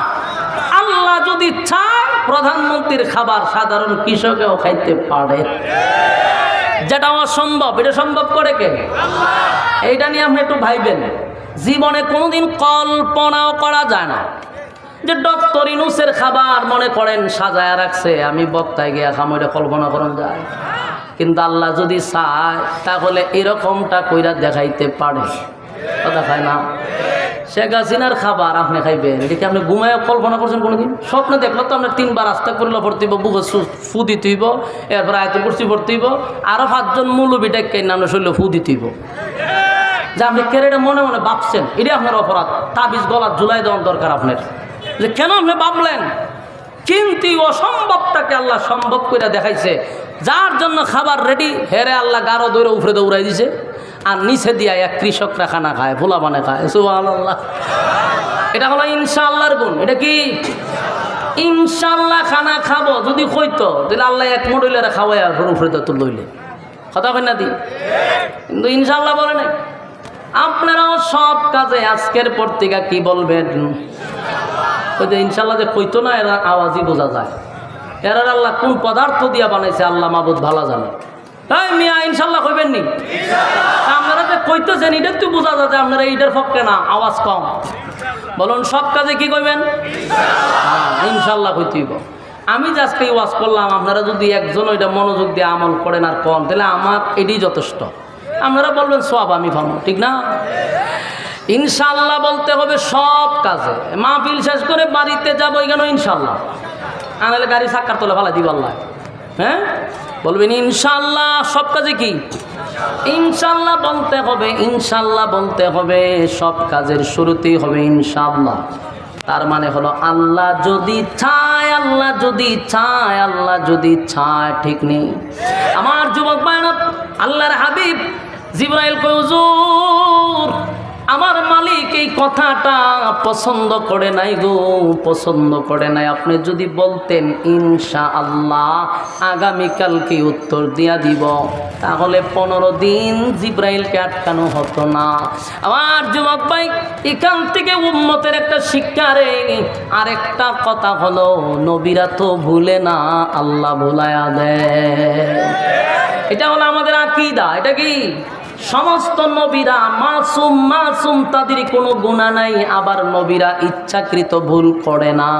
আল্লাহ যদি চায় প্রধানমন্ত্রীর খাবার সাধারণ কৃষকেও খাইতে পারে, যেটা অসম্ভব এটা সম্ভব করে কে? এইটা নিয়ে আপনি একটু ভাইবেন। জীবনে কোনোদিন কল্পনাও করা যায় না। যে ডক্টর ইউনূসের খাবার মনে করেন সাজায়া রাখছে, আমি বক্তায় গিয়া খামো, এটা কল্পনা করা যায়? কিন্তু আল্লাহ যদি চায় তাহলে এরকমটা কইরা দেখাইতে পারে, দেখায় না? শেখ হাসিনার খাবার আপনি খাইবেন, এটা কি আপনি ঘুমায় কল্পনা করছেন কোনোদিন? স্বপ্নে দেখলো তো আপনার 3 বার আস্তা করলে ভর্তি হইব, বুকে ফু দিতে হইব, এরপর আয়তুল কুরসি ভর্তি হইব, আরও 5 জন মৌলবী ডেকে নামে শরীরে ফু দিতে হইব। যে আপনি কেড়ে মনে মনে ভাবছেন, এটাই আপনার অপরাধ। তাবিজ গলা ঝুলাই দেওয়ার দরকার আপনার, যে কেন আপনি ভাবলেন? কিন্তু অসম্ভবটাকে আল্লাহ সম্ভব করে দেখাইছে। যার জন্য খাবার রেডি, হেরে আল্লাহ গাঢ় দৌড়ে উপরে দৌড়াই দিছে, আর নিচে দিয়া এক কৃষকরা খানা খায়, ভোলা বানে খায়। সুবহানাল্লাহ। এটা হলো ইনশাআল্লাহর গুণ। এটা কি ইনশাআল্লাহ খানা খাবো যদি কইতো, তাহলে আল্লাহ এক মডেলের খাওয়াই আর উপরে তো লইলে কথা কই না দি। কিন্তু ইনশাআল্লাহ বলে নাই। আপনারাও সব কাজে আজকের পর থেকে কি বলবেন? ওই যে ইনশাআল্লাহ যে কইতো না, এরা আওয়াজই বোঝা যায়। এরা আল্লাহ কোন পদার্থ দিয়া বানাইছে আল্লাহ মাবুদ ভালো জানে। এই মিয়া ইনশাআল্লাহ কইবেন নি? আপনারা যে কইতেছেন এটা তো বোঝা যায় যে আপনারা এইটার পক্ষে না, আওয়াজ কম। বলুন সব কাজে কি কইবেন? ইনশাআল্লাহ কইতেইব। আমি যে আজকে ওয়াজ করলাম, আপনারা যদি একজন ওইটা মনোযোগ দিয়ে আমল করেন আর কম, তাহলে আমার এটাই যথেষ্ট। আপনারা বলবেন সব আমি পাবো, ঠিক না? ইনশাআল্লাহ বলতে হবে সব কাজে। মাহফিল শেষ করে বাড়িতে যাবো, এখানে ইনশাআল্লাহ, আনালে গাড়ি চাক্কার তোলে ফালা দিব আল্লাহ। হ্যাঁ বলবেন ইনশাআল্লাহ সব কাজে কি ইনশাআল্লাহ বলতে হবে। ইনশাআল্লাহ বলতে হবে, সব কাজের শুরুতেই হবে ইনশাআল্লাহ। তার মানে হলো আল্লাহ যদি চায়, আল্লাহ যদি চায়, আল্লাহ যদি চায়, ঠিক নেই? আমার যুবক ভাইরা, আল্লাহর হাবিব জিবরাইল কয় হুজুর আমার মালিক এই কথাটা পছন্দ করে নাই গো, পছন্দ করে নাই। আপনি যদি বলতেন ইনশাআল্লাহ আগামীকালকে উত্তর দিয়া দিব, তাহলে 15 দিন জিবরাইলকে আটকানো হতো না। আমার যুবক ভাই, এখান থেকে উম্মতের একটা শিক্ষা রে। আরেকটা কথা হলো, নবীরা তো ভুলে না, আল্লাহ ভুলায়া দেয়। এটা হলো আমাদের আকীদা। এটা কি? সমস্ত নবীরা মাসুম, মাসুম, তাদের কোনো গুনাহ নাই। আবার নবীরা ইচ্ছাকৃত ভুল করে না,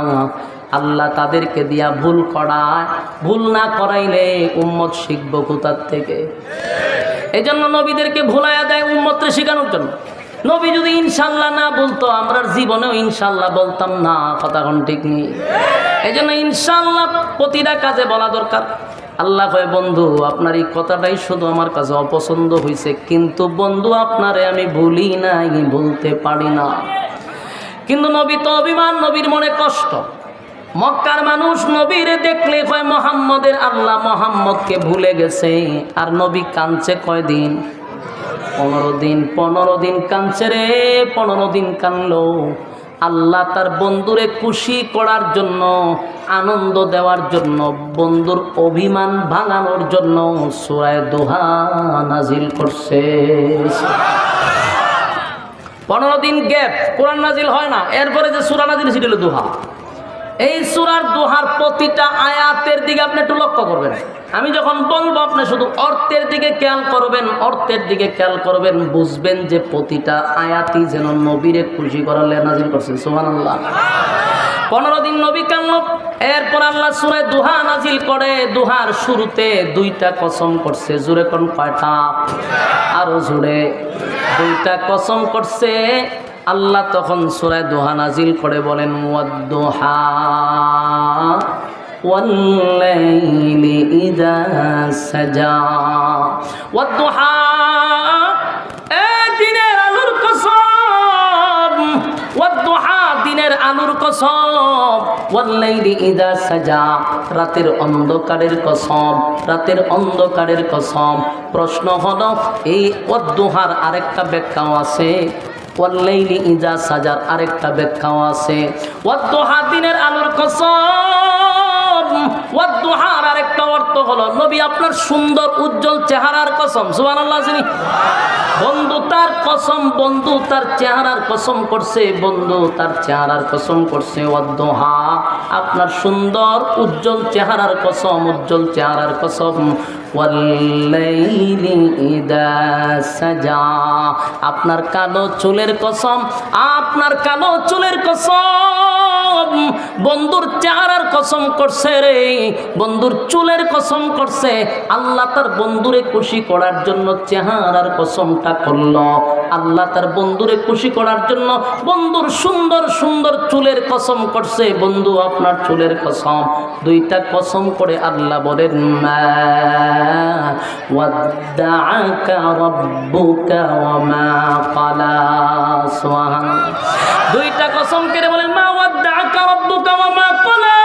আল্লাহ তাদেরকে দিয়া ভুল করায়। ভুল না করাইলে উম্মত শিখব কোথার থেকে? এই জন্য নবীদেরকে ভুলাইয়া দেয় উম্মতকে শেখানোর জন্য। নবী যদি ইনশাআল্লাহ না বলতো, আমরা জীবনেও ইনশাআল্লাহ বলতাম না। কথা কোন ঠিক নেই? এই জন্য ইনশাআল্লাহ প্রতিটা কাজে বলা দরকার। আল্লাহ কয় বন্ধু আপনার এই কথাটাই শুধু আমার কাছে অপছন্দ হয়েছে, কিন্তু বন্ধু আপনারে আমি ভুলি নাই, বলতে পারি না। কিন্তু নবী তো অভিমান, নবীর মনে কষ্ট। মক্কার মানুষ নবীরে দেখলে কয় মোহাম্মদের আল্লাহ মোহাম্মদকে ভুলে গেছে। আর নবী কাঁদছে কয়দিন? 15 দিন। 15 দিন কাঁদছে রে, 15 দিন কাঁদলো। আল্লাহ তার বন্ধুরে খুশি করার জন্য, আনন্দ দেওয়ার জন্য, বন্ধুর অভিমান ভাঙানোর জন্য সূরা দোহা নাজিল করছে। 15 দিন গ্যাপ, কোরআন নাজিল হয় না। এরপরে যে সূরা নাজিল ছিল দোহা। এই সূরার দোহার প্রতিটা আয়াতের দিকে আপনি একটু লক্ষ্য করবেন। আমি যখন বলবো আপনি শুধু অর্থের দিকে খেয়াল করবেন, অর্থের দিকে খেয়াল করবেন, বুঝবেন যে প্রতিটা আয়াতই যেন নবীরে খুশি করার লেগে নাজিল করছেন। সুবহানাল্লাহ। 15 দিন নবী কান্না। এরপর আল্লাহ সূরা দোহা নাজিল করে। দোহার শুরুতে 2টা কসম করছে। জোরে কোন কয়টা? আরো জোরে। 2টা কসম করছে। আল্লাহ তখন সূরা দোহা নাজিল করে বলেন ওয়াদ-দুহা ওয়াল-লাইলি ইযা সাজা। ওয়াদ-দুহা, দিনের আলোর কসম। ওয়াদ-দুহা, দিনের আলোর কসম। ওয়াল-লাইলি ইযা সাজা, রাতের অন্ধকারের কসম, রাতের অন্ধকারের কসম। প্রশ্ন হলো, এই ওয়াদ-দুহার আরেকটা ব্যাখ্যাও আছে, ওয়াল্লাইলি ইযা সাজার আরেকটা ব্যাখ্যাও আছে। ওয়াদ-দুহা দিনের আলোর কসম। ওয়াদ-দুহার আরেকটা অর্থ হলো নবী আপনার সুন্দর উজ্জ্বল চেহারার কসম, সুবহানাল্লাহ। বন্ধু তার কসম, বন্ধু তার চেহারার কসম করছে, বন্ধু তার চেহারার কসম করছে। ওয়াদ্দুহা, আপনার সুন্দর উজ্জ্বল চেহারার কসম, উজ্জ্বল চেহারার কসম। ওয়াল্লাইলি ইযা সাজা, আপনার কালো চুলের কসম, আপনার কালো চুলের কসম। বন্ধুর চেহারার কসম করছে রে, বন্ধুর চুলের কসম করছে। আল্লাহ তার বন্ধুরে খুশি করার জন্য চেহারার কসমটা করলো। আল্লাহ তার বন্ধুরে খুশি করার জন্য বন্ধুর সুন্দর সুন্দর চুলের কসম করছে। বন্ধু আপনার চুলের কসম, দুইটা কসম করে আল্লাহ বলেন মা ওয়াদ্দাআকা রাব্বুকা ওয়া মা ক্বালা। সুবহানাল্লাহ। দুইটা কসম করে বলেন মা ওয়াদ্দাআকা রাব্বুকা ওয়া মা ক্বালা।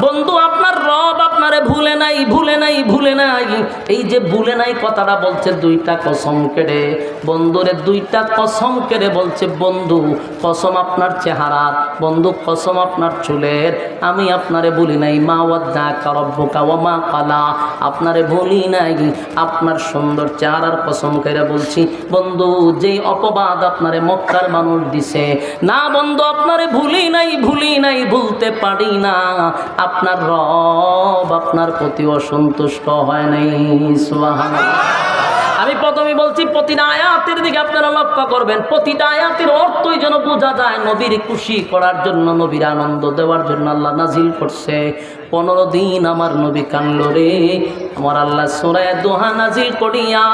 বন্ধু আপনার রব আপনারে ভুলে নাই, ভুলে নাই, ভুলে নাই। এই যে ভুলে নাই কথাটা বলছে দুইটা কসম কেড়ে, বন্ধুরে দুইটা কসম কেড়ে বলছে বন্ধু কসম আপনার চেহারার, বন্ধু কসম আপনার চুলের, আমি আপনারে ভুলি নাই। মা ওয়াদ্দাআকা রাব্বুকা ওয়া মা ক্বালা, আপনারে ভুলি নাই, আপনার সুন্দর চেহারার কসম কেড়ে বলছি বন্ধু যেই অপবাদ আপনারে মক্কার মানুষ দিছে না বন্ধু, আপনারে ভুলি নাই, ভুলি নাই, ভুলতে পারি না। আপনার রব আপনার প্রতি অসন্তুষ্ট হয় নাই। সুবহানাল্লাহ। আমি প্রথমে বলছি প্রতিটা আয়াতের দিকে আপনারা লক্ষ্য করবেন, প্রতিটা আয়াতের অর্থই যেন বোঝা যায় নবীর খুশি করার জন্য, নবীর আনন্দ দেওয়ার জন্য আল্লাহ নাজিল করছে। 15 দিন আমার নবী কানলো রে, আমার আল্লাহ সূরা দোহা নাজিল করিয়া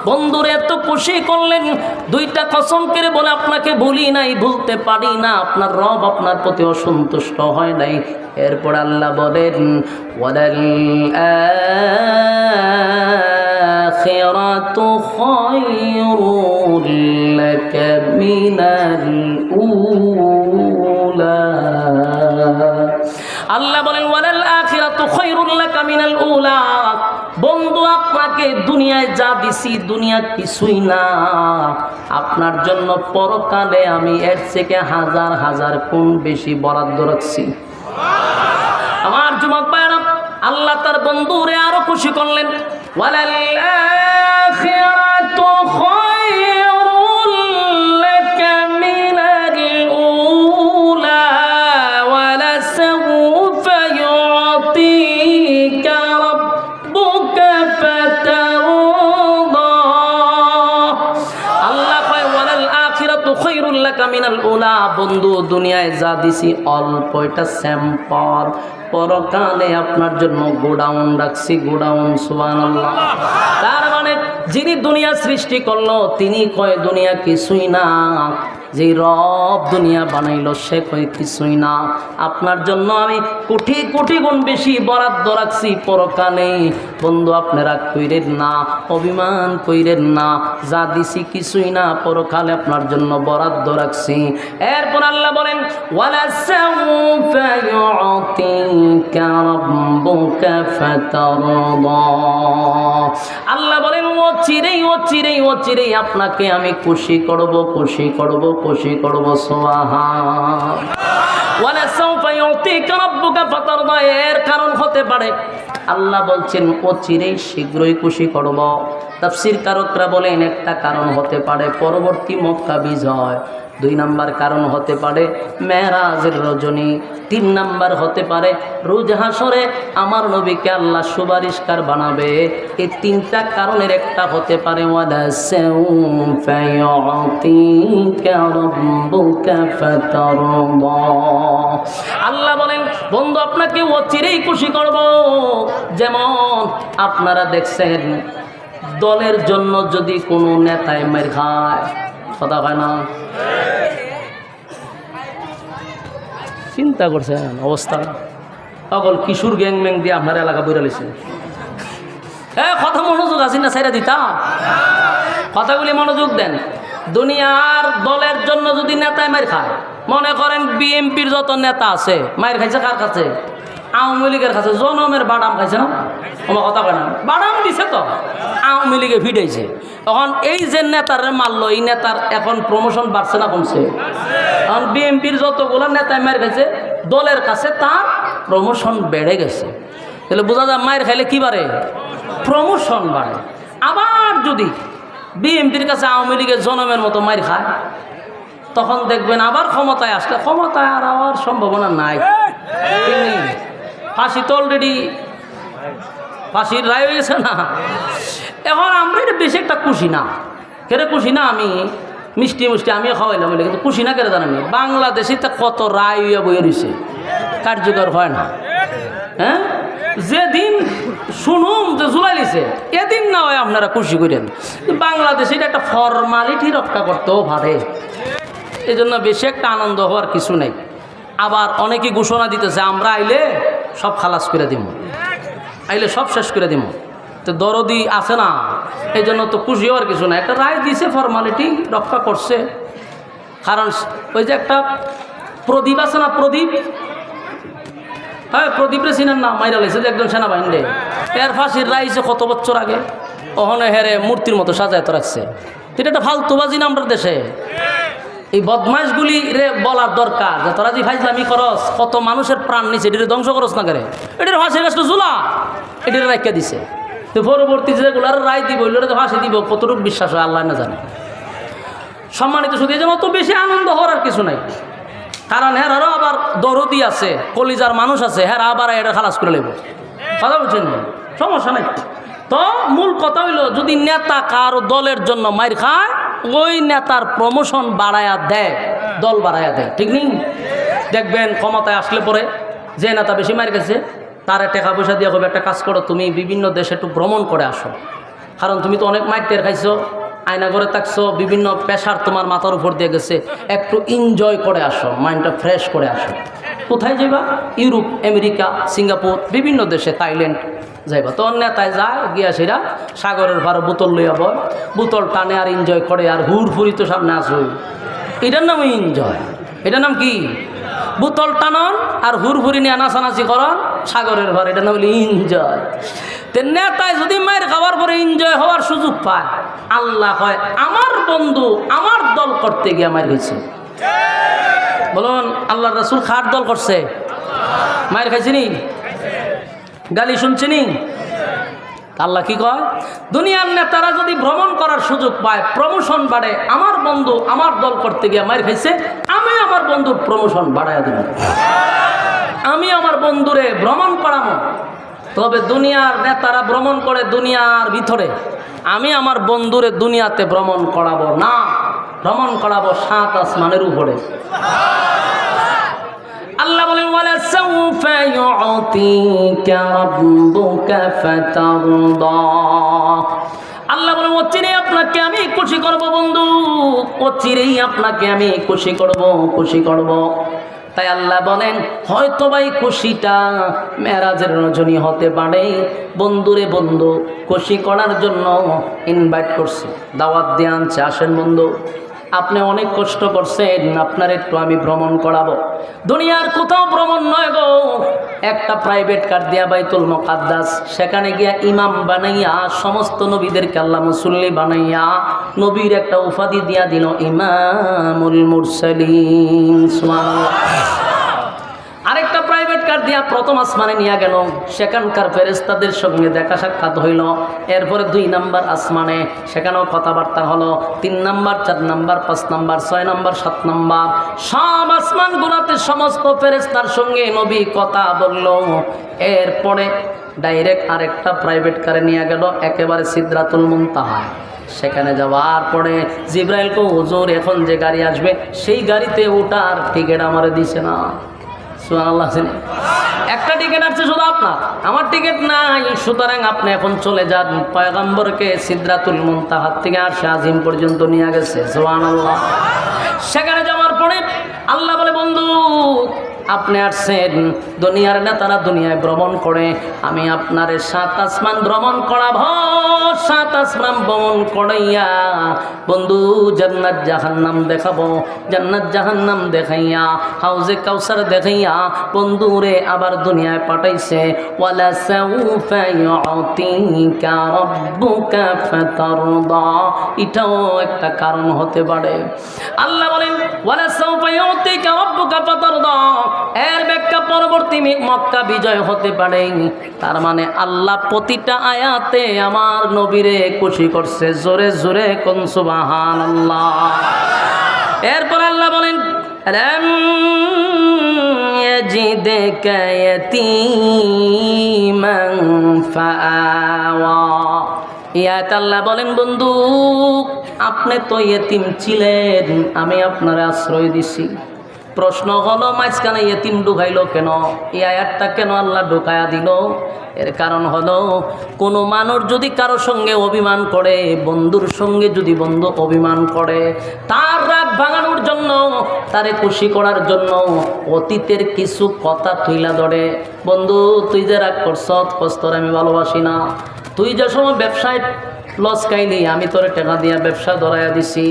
বন্ধুরে এত খুশি করলেন। দুইটা কসম করে বলে আপনাকে ভুলি নাই, ভুলতে পারি না, আপনার রব আপনার প্রতি অসন্তুষ্ট হয় নাই। এরপর আল্লাহ বলেন ওয়ালাল আখিরাতু খায়রুল লাকা মিনাল উলা। আল্লাহ বলেন ওয়ালাল আখিরাতু খায়রুল লাকা মিনাল উলা। বন্ধু আপনাকে দুনিয়ায় যা দিছি দুনিয়া কিছুই না, আপনার জন্য পরকালে আমি এর থেকে হাজার হাজার গুণ বেশি বরাদ্দ রাখছি। আমার যুবক ভাইরা, আল্লাহ তার বন্ধুরে আরো খুশি করলেন। ওয়ালাল আখিরাতু খায়রুল লাকা মিনাল উলা ওয়ালা সাওফা ইউতিকা রাব্বুকা ফাতারদা। আল্লাহ কয় ওয়ালাল আখিরাতু খায়রুল লাকা মিনাল উলা। বন্ধু দুনিয়ায় যা দিছি অল্প, এটা স্যাম্পল, পরকালে আপনার জন্য গোডাউন রাখছি, গোডাউন। সুবহানাল্লাহ। তার মানে যিনি দুনিয়া সৃষ্টি করলো তিনি কয় দুনিয়া কিছুই না, যে রব দুনিয়া বানাইলো সে কয় কিছুই না। আপনার জন্য আমি কোটি কোটি গুণ বেশি বরাদ্দ রাখছি পরকালে। বন্ধু আপনারা কইরেন না, অভিমান কইরেন না, যা দিছি কিছুই না, পরকালে আপনার জন্য বরাদ্দ রাখছি। এরপর আল্লাহ বলেন ওয়ালা সাওফা ইউতিকা রাব্বুকা ফাতারদা। আল্লাহ বলেন ও চিরেই, ও চিরেই, ও চিরেই আপনাকে আমি খুশি করব, খুশি করব, খুশি করব। সুবহান। ওয়ালা সাওফা ইউতিকা রাব্বুকা ফাতারদা। এর কারণ হতে পারে আল্লাহ বলছেন ও চিরেই শীঘ্রই খুশি করব। তাফসীর কারকরা বলেন একটা কারণ হতে পারে পরবর্তী মক্কা বিজয়, 2 নাম্বার কারণ হতে পারে মেরাজের রজনী, 3 নাম্বার হতে পারে রোজ হাসরে আমার নবীকে আল্লাহ সুপারিশকার বানাবে। এই 3টা কারণের একটা হতে পারে ওয়ালা সাওফা ইউতিকা রাব্বুকা ফাতারদা। আল্লাহ বলেন বন্ধু আপনাকে অচিরেই খুশি করব। যেমন আপনারা দেখছেন দলের জন্য যদি কোনো নেতায় মার খায়, কথা হয় না, চিন্তা করছেন অবস্থা, সকল কিশোর গ্যাং ম্যাং দিয়ে আপনার এলাকা বইরা লিছে। কথা মনোযোগ আছে না সাইরা দিতা, কথাগুলি মনোযোগ দেন। দুনিয়ার দলের জন্য যদি নেতায় মার খায়, মনে করেন বিএনপির যত নেতা আছে মায়ের খাইছে কার কাছে? আওয়ামী লীগের কাছে। জনমের বাদাম খাইছে না, আমার কথা কয় না, বাদাম দিছে তো আওয়ামী লীগে ভিড়াইছে। তখন এই যে নেতার মারলো, এই নেতার এখন প্রমোশন বাড়ছে না কমছে? এখন বিএনপির যতগুলো নেতায় মার খাইছে দলের কাছে তার প্রমোশন বেড়ে গেছে। তাহলে বোঝা যায় মায়ের খাইলে কি বাড়ে? প্রমোশন বাড়ে। আবার যদি বিএনপির কাছে আওয়ামী লীগের জনমের মতো মায়ের খায়, তখন দেখবেন আবার ক্ষমতায় আসলে ক্ষমতায় আর হওয়ার সম্ভাবনা নাই। ফাঁসি তো অলরেডি ফাঁসির রায় হয়ে গেছে না। এখন আমরা এটা বেশি একটা খুশি না। কেরে খুশি না? আমি মিষ্টি আমিও খাওয়াইলাম, কিন্তু খুশি না কেরে জানেন? বাংলাদেশে তা কত রায় হইয়া বইয়ে রয়েছে, কার্যকর হয় না। হ্যাঁ, যেদিন শুনুন যে জুলাই লিছে এদিন না হয় আপনারা খুশি করেন। বাংলাদেশে এটা একটা ফর্মালিটি রক্ষা করতেও পারে, এই জন্য বেশি একটা আনন্দ হওয়ার কিছু নেই। আবার অনেকে ঘোষণা দিতেছে আমরা আইলে সব খালাস করে দিব, আইলে সব শেষ করে দিব। তো দরদি আছে না, এই জন্য তো খুশি হওয়ার কিছু না। একটা রায় দিছে, ফর্মালিটি রক্ষা করছে। কারণ ওই যে একটা প্রদীপ আছে না, প্রদীপ, হ্যাঁ প্রদীপরে চিনেন না? মাইরা লাইছে যে একজন সেনাবাহিনী, এর ফাঁসির রায় হয়েছে কত বছর আগে, ওখানে হেরে মূর্তির মতো সাজায় তো রাখছে। এটা একটা ফালতুবাজি না আমাদের দেশে। এই বদমাইশগুলি রে বলার দরকার যে তোরা যে ফাইজলামি করস, কত মানুষের প্রাণ নিছে, এটির ধ্বংস করস না করে, এটির ফাঁসি গাছটা জুলা, এটির রাইকা দিছে। তো পরবর্তী যেগুলার রায় দিব ওইগুলো তো ফাঁসি দিব, কতটুকু বিশ্বাস হয় আল্লাহ না জানে। সম্মানিত শুধু এই জন্য অত বেশি আনন্দ হওয়ার আর কিছু নাই। কারণ হেরারও আবার দরদি আছে, কলিজার মানুষ আছে, হেরা আবার এটা খালাস করে নেব, কথা বলছেন, সমস্যা নাই। তো মূল কথা হইল, যদি নেতা কারো দলের জন্য মাইর খায়, ওই নেতার প্রমোশন বাড়ায়া দেয়, দল বাড়ায়া দেয়, ঠিক নেই? দেখবেন ক্ষমতায় আসলে পরে যে নেতা বেশি মাইর গেছে তারা টাকা পয়সা দিয়ে হবে একটা কাজ করো, তুমি বিভিন্ন দেশে একটু ভ্রমণ করে আসো, কারণ তুমি তো অনেক মাইর টের খাইছো, আয়না করে থাকছো, বিভিন্ন পেশার তোমার মাথার উপর দিয়ে গেছে, একটু এনজয় করে আসো, মাইন্ডটা ফ্রেশ করে আসো। কোথায় যাইবা? ইউরোপ, আমেরিকা, সিঙ্গাপুর, বিভিন্ন দেশে, থাইল্যান্ড যাইবা। তো নেতায় যায় গিয়া সেরা সাগরের ভাড়া বোতল লইয়া বয়, বোতল টানে আর এনজয় করে, আর হুর ফুরি তো সামনে আসো, এটার নাম এনজয়। এটার নাম কি? বোতল টানন আর হুর ফুরি নিয়ে নাচানাচি করন সাগরের ভাড়া, এটার নাম হলো এনজয়। নেতায় যদি মায়ের খাওয়ার পরে এনজয় হওয়ার সুযোগ পায়, আল্লাহ হয় আমার বন্ধু আমার দল করতে গিয়ে মায়ের হয়েছে। বলুন, আল্লাহ রাসূল খার দল করছে, মায়ের খাইছিনি, গালি শুনছিনি? আল্লাহ কি কয়? দুনিয়ার নেতারা যদি ভ্রমণ করার সুযোগ পায়, প্রমোশন বাড়ে, আমার বন্ধু আমার দল করতে গিয়ে মায়ের খাইছে, আমি আমার বন্ধুর প্রমোশন বাড়াইয়া দেব, আমি আমার বন্ধুরে ভ্রমণ করাবো। তবে দুনিয়ার নেতারা ভ্রমণ করে দুনিয়ার ভিতরে, আমি আমার বন্ধুরে দুনিয়াতে ভ্রমণ করাবো না, ভ্রমণ করাবো 7 আসমানের উপরে। আল্লাহ বলেন ওয়ালা সাউফা ইউতিকা রাব্বুকা ফাতারদা। আল্লাহ বলেন অচিরেই আপনাকে আমি খুশি করব বন্ধু, অচিরেই আপনাকে আমি খুশি করব। তাই আল্লাহ বলেন হয়তো ভাই খুশিটা মেরাজের রজনী হতে পারে, বন্ধুরে বন্ধু খুশি করার জন্য ইনভাইট করছে, দাওয়াত দিয়ে আনছে, আসেন বন্ধু আপনি অনেক কষ্ট করছেন, আপনার একটু আমি ভ্রমণ করাবো। দুনিয়ার কোথাও ভ্রমণ নয় গো, একটা প্রাইভেট কার দিয়া বাইতুল মুকাদ্দাস, সেখানে গিয়া ইমাম বানাইয়া সমস্ত নবীদেরকে আল্লাহ মুসল্লি বানাইয়া নবীর একটা উপাধি দিয়া দিল ইমামুল মুরসালিন, সুবহানাল্লাহ। আরেকটা প্রাইভেট কার দিয়া প্রথম আসমানে নিয়ে গেল, সেখানকার ফেরেশতাদের সঙ্গে দেখা সাক্ষাৎ হইল। এরপরে 2 নাম্বার আসমানে, সেখানেও কথাবার্তা হলো। 3 number, 4 number, 5 number, 6 number, 7 number, সব আসমানগুলোতে সমস্ত ফেরেশতার সঙ্গে নবী কথা বলল। এরপরে ডাইরেক্ট আরেকটা প্রাইভেট কারে নিয়ে গেল একেবারে সিদরাতুল মুনতাহায়। সেখানে যাওয়ার পরে জিবরাইলকে হুজুর এখন যে গাড়ি আসবে সেই গাড়িতে ওঠার টিকিট আমারে দিছে না। সুবহানাল্লাহ। একটা টিকিট আছে শুধু আপনার, আমার টিকিট নাই, সুতরাং আপনি এখন চলে যান। পয়গম্বরকে সিদরাতুল মুনতাহা থেকে আরশে আজিম পর্যন্ত নিয়ে গেছে, সুবহানাল্লাহ। সেখানে যাওয়ার পরে আল্লাহ বলে বন্ধু আপনি আসছেন, দুনিয়ার নেতারা দুনিয়ায় ভ্রমণ করে, আমি আপনারে 7 আসমান ভ্রমণ করাবো। 7 আসমান ভ্রমণ করাইয়া বন্ধু জান্নাত জাহান্নাম দেখাবো, জান্নাত জাহান্নাম দেখাইয়া হাউজে কাউসার দেখাইয়া বন্ধুরে আবার দুনিয়ায় পাঠাইছে। ওয়ালা সাউফা ইউতিকা রাব্বুকা ফাতারদা, এটাও একটা কারণ হতে পারে। আল্লাহ বলেন ওয়ালা সাউফা ইউতিকা রাব্বুকা ফাতারদা। এর ব্যাখ্যা পরবর্তী মক্কা বিজয় হতে পারে। তার মানে আল্লাহ প্রতিটা আয়াতে আমার নবীরে খুশি করছে। জোরে জোরে কোন সুবহানাল্লাহ। এরপর আল্লাহ বলেন আলাম ইয়াজিদকা ইয়াতীমান ফাআওয়া। ইয়াত আল্লাহ বলেন বন্ধু আপনি তো ইয়েতিম ছিলেন, আমি আপনার আশ্রয় দিছি। প্রশ্ন হলো মাঝখানে ইয়েতিম ঢুকাইল কেন? এই আয়াতটা কেন আল্লাহ ঢুকায়া দিল? এর কারণ হলো কোনো মানুষ যদি কারো সঙ্গে অভিমান করে, বন্ধুর সঙ্গে যদি বন্ধু অভিমান করে, তার রাগ ভাঙানোর জন্য, তারে খুশি করার জন্য অতীতের কিছু কথা তুইলা ধরে। বন্ধু তুই যে রাগ করছ, তোর আমি ভালোবাসি না। তুই যে সময় ব্যবসায় লস খাইলি, আমি তোরে টাকা দিয়া ব্যবসা ধরাইয়া দিছি।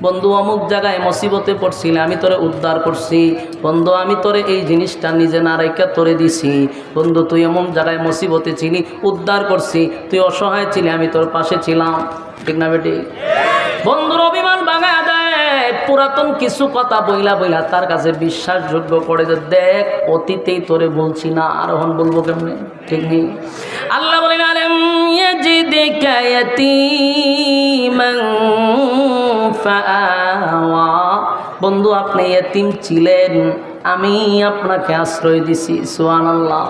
বন্ধু অমুক জায়গায় মুসিবতে পড়ছিলে, আমি তোরে উদ্ধার করছি। বন্ধু আমি তোরে এই জিনিসটা নিজে না রেখে তোরে দিছি। বন্ধু তুই এমন জায়গায় মুসিবতে ছিলি, উদ্ধার করছি। তুই অসহায় ছিলি, আমি তোর পাশে ছিলাম। ঠিক না বেটি? বন্ধুর অভিমান ভাঙায় দেয়, পুরাতন কিছু কথা বইলা বইলা তার কাছে বিশ্বাসযোগ্য করে যে দেখ অতীতেই তোরে বলছি না, আর এখন বলবো কেমনে? ঠিক নেই। আল্লাহ বলেন আলাম ইয়াজিদকা ইয়াতীমান ফাআওয়া। বন্ধু আপনি ইয়েতিম ছিলেন, আমি আপনাকে আশ্রয় দিছি। সুবহানাল্লাহ।